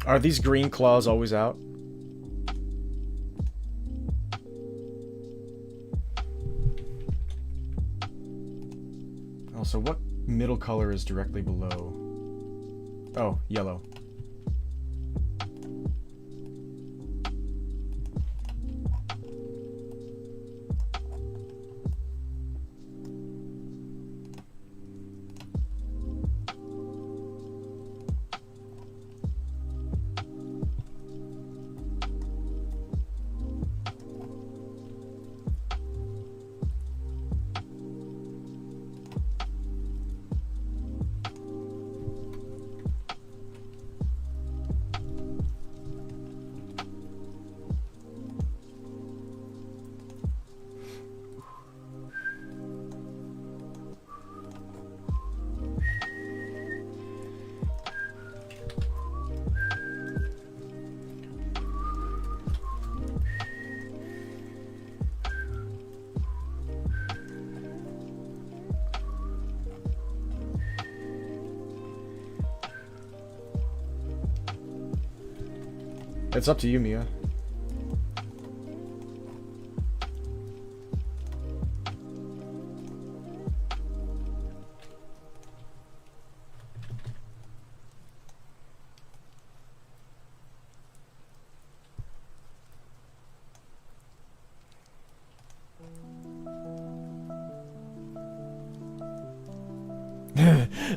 Speaker 1: Are these green claws always out? Also, what middle color is directly below? Oh, yellow. It's up to you, Mia.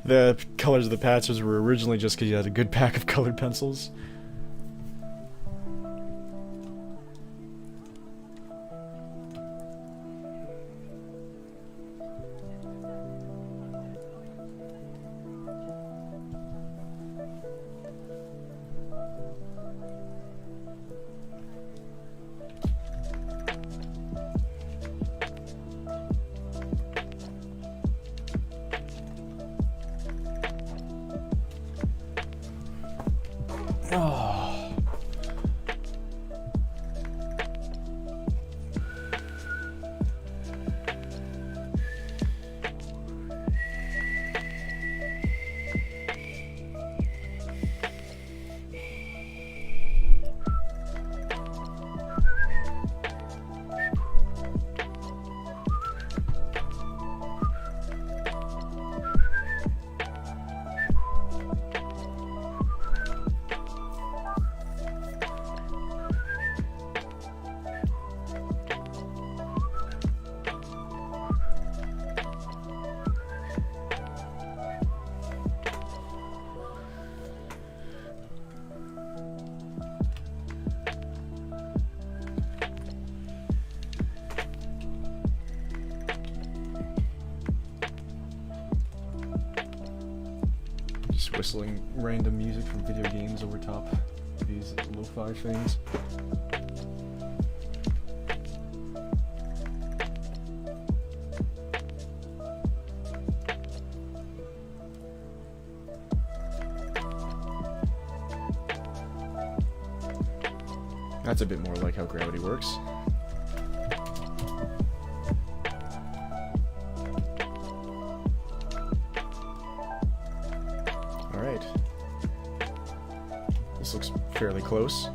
Speaker 1: The colors of the patches were originally just because you had a good pack of colored pencils. Just whistling random music from video games over top of these lo-fi things. That's a bit more like how gravity works. Alright. This looks fairly close.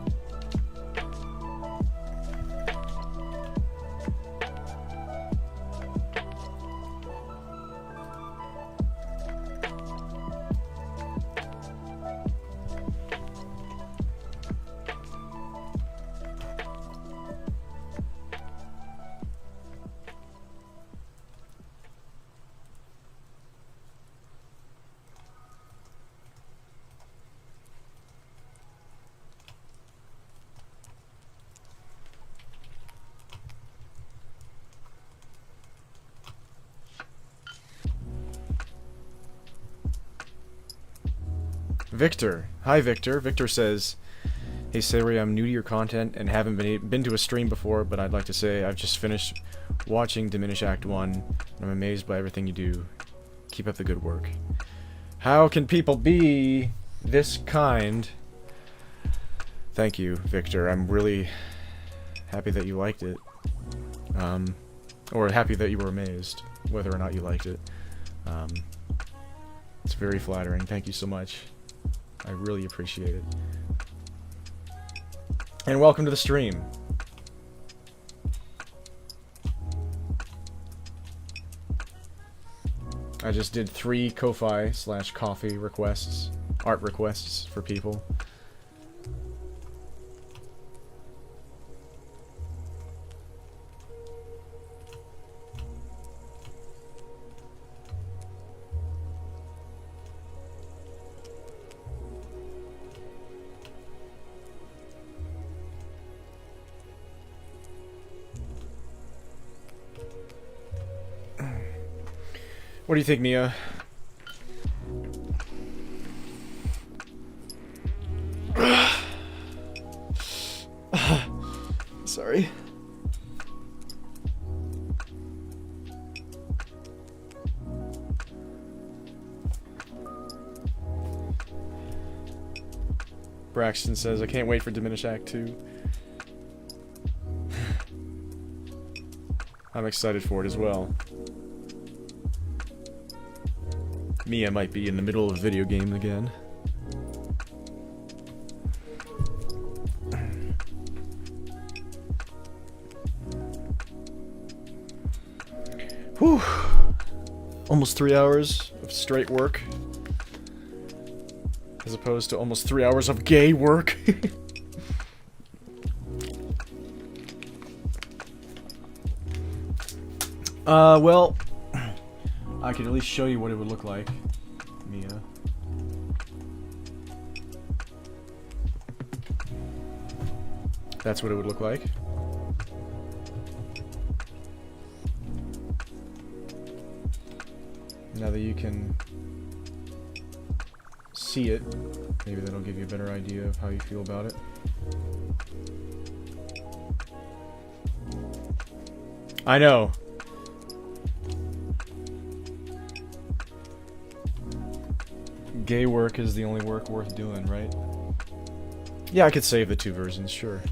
Speaker 1: Victor. Hi, Victor. Victor says, "Hey, Sari, I'm new to your content and haven't been to a stream before, but I'd like to say I've just finished watching Diminish Act 1, and I'm amazed by everything you do. Keep up the good work." How can people be this kind? Thank you, Victor. I'm really happy that you liked it. Or happy that you were amazed, whether or not you liked it. It's very flattering. Thank you so much. I really appreciate it. And welcome to the stream. I just did 3 Ko-Fi/coffee requests, art requests for people. What do you think, Mia? Sorry. Braxton says, "I can't wait for Diminish Act 2. I'm excited for it as well. Mia might be in the middle of a video game again. Whew. Almost 3 hours of straight work. As opposed to almost 3 hours of gay work. Well, I could at least show you what it would look like, Mia. That's what it would look like. Now that you can see it, maybe that'll give you a better idea of how you feel about it. I know. Gay work is the only work worth doing, right? Yeah, I could save the 2 versions, sure.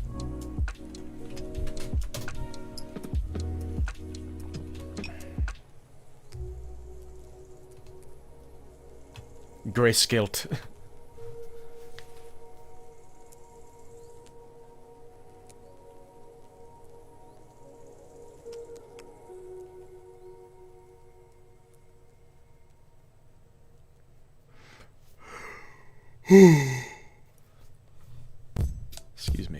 Speaker 1: Grayscaled. Excuse me.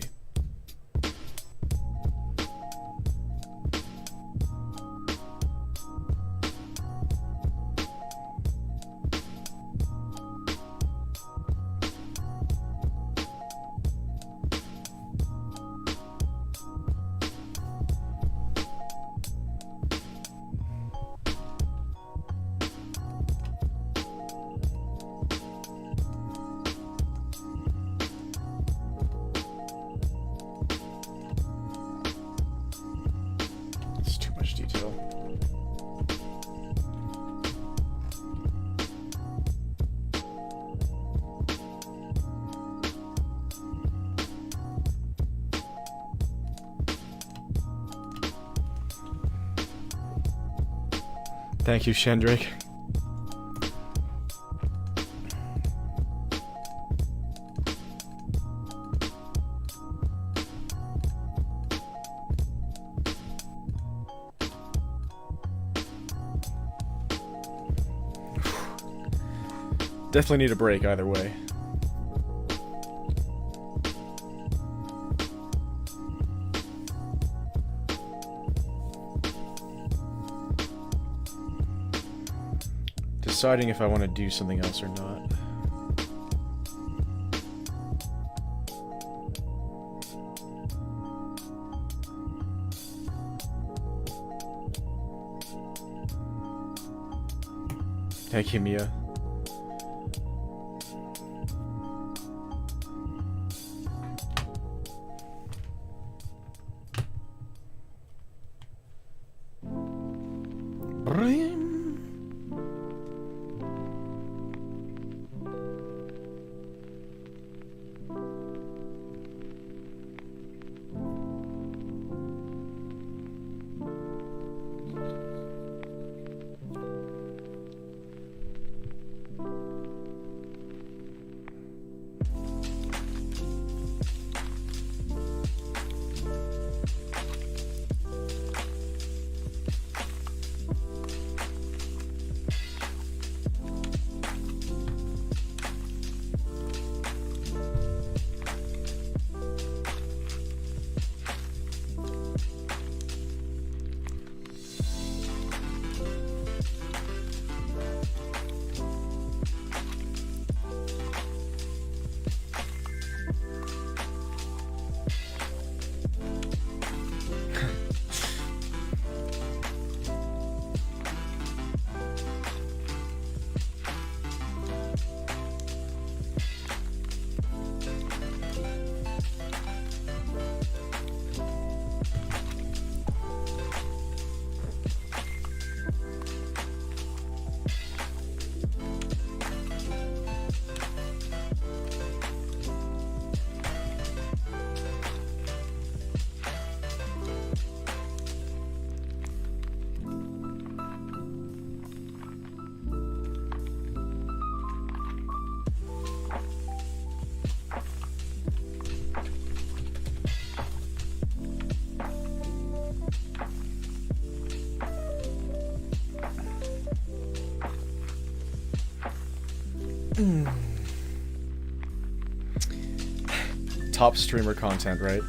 Speaker 1: Thank you, Shendrake. Definitely need a break either way. Deciding if I want to do something else or not. Thank you, Mia. Top streamer content, right?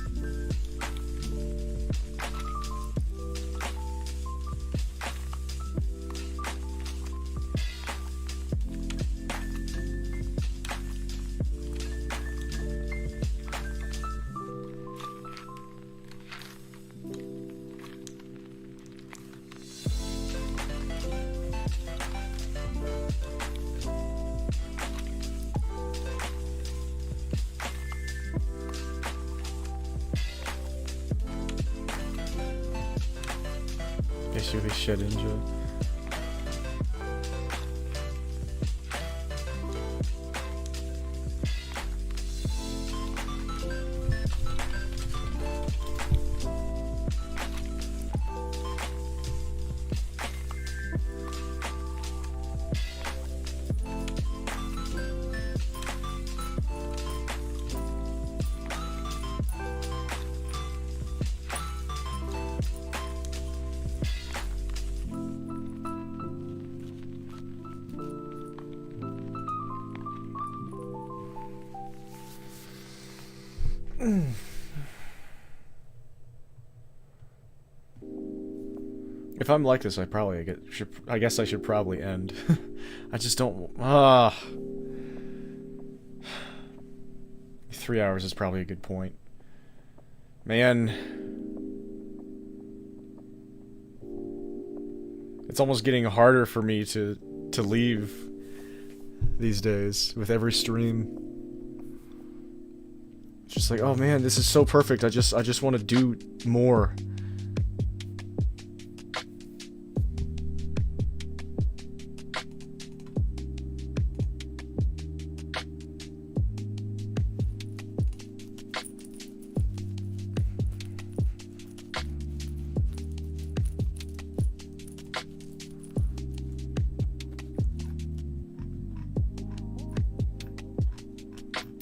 Speaker 1: Basically shit ninja. If I'm like this, I guess I should probably end. I just don't. 3 hours is probably a good point. Man, it's almost getting harder for me to leave these days with every stream. It's just like, oh man, this is so perfect. I just want to do more.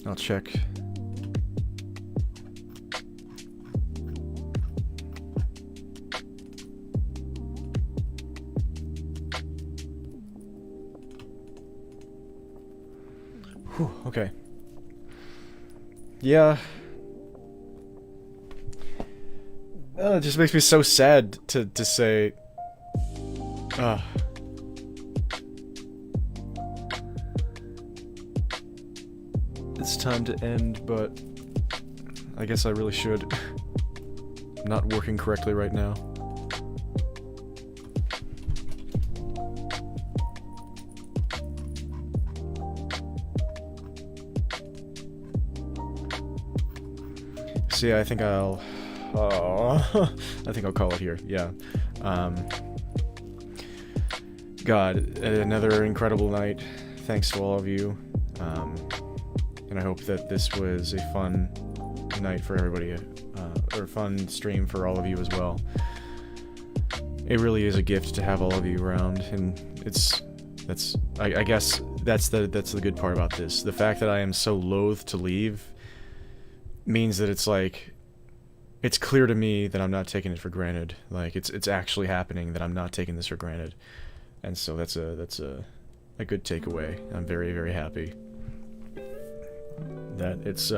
Speaker 1: I'll check. Whew, okay. Yeah. It just makes me so sad to say. It's time to end, but I guess I really should. I'm not working correctly right now. See, I think I'll... Oh, I think I'll call it here, yeah. God, another incredible night. Thanks to all of you. And I hope that this was a fun night for everybody, or a fun stream for all of you as well. It really is a gift to have all of you around, and I guess that's the good part about this. The fact that I am so loath to leave means that it's like, it's clear to me that I'm not taking it for granted. Like, it's actually happening, that I'm not taking this for granted. And so that's a good takeaway. I'm very, very happy that it's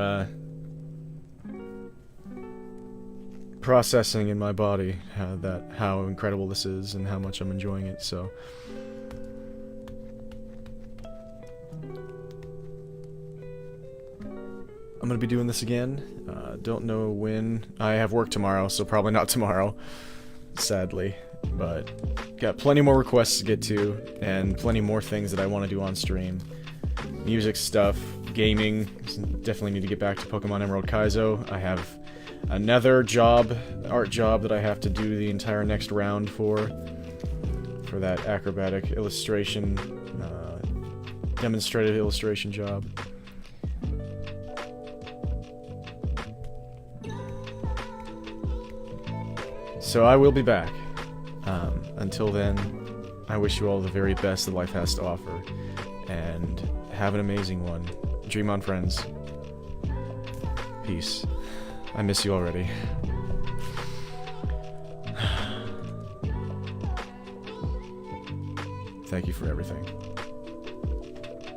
Speaker 1: processing in my body how incredible this is and how much I'm enjoying it. So I'm gonna be doing this again. Don't know when. I have work tomorrow, so probably not tomorrow, sadly. But got plenty more requests to get to, and plenty more things that I want to do on stream. Music stuff, gaming. Definitely need to get back to Pokemon Emerald Kaizo. I have another art job that I have to do the entire next round for that acrobatic illustration, demonstrative illustration job. So I will be back. Until then, I wish you all the very best that life has to offer, and have an amazing one. Dream on, friends. Peace. I miss you already. Thank you for everything.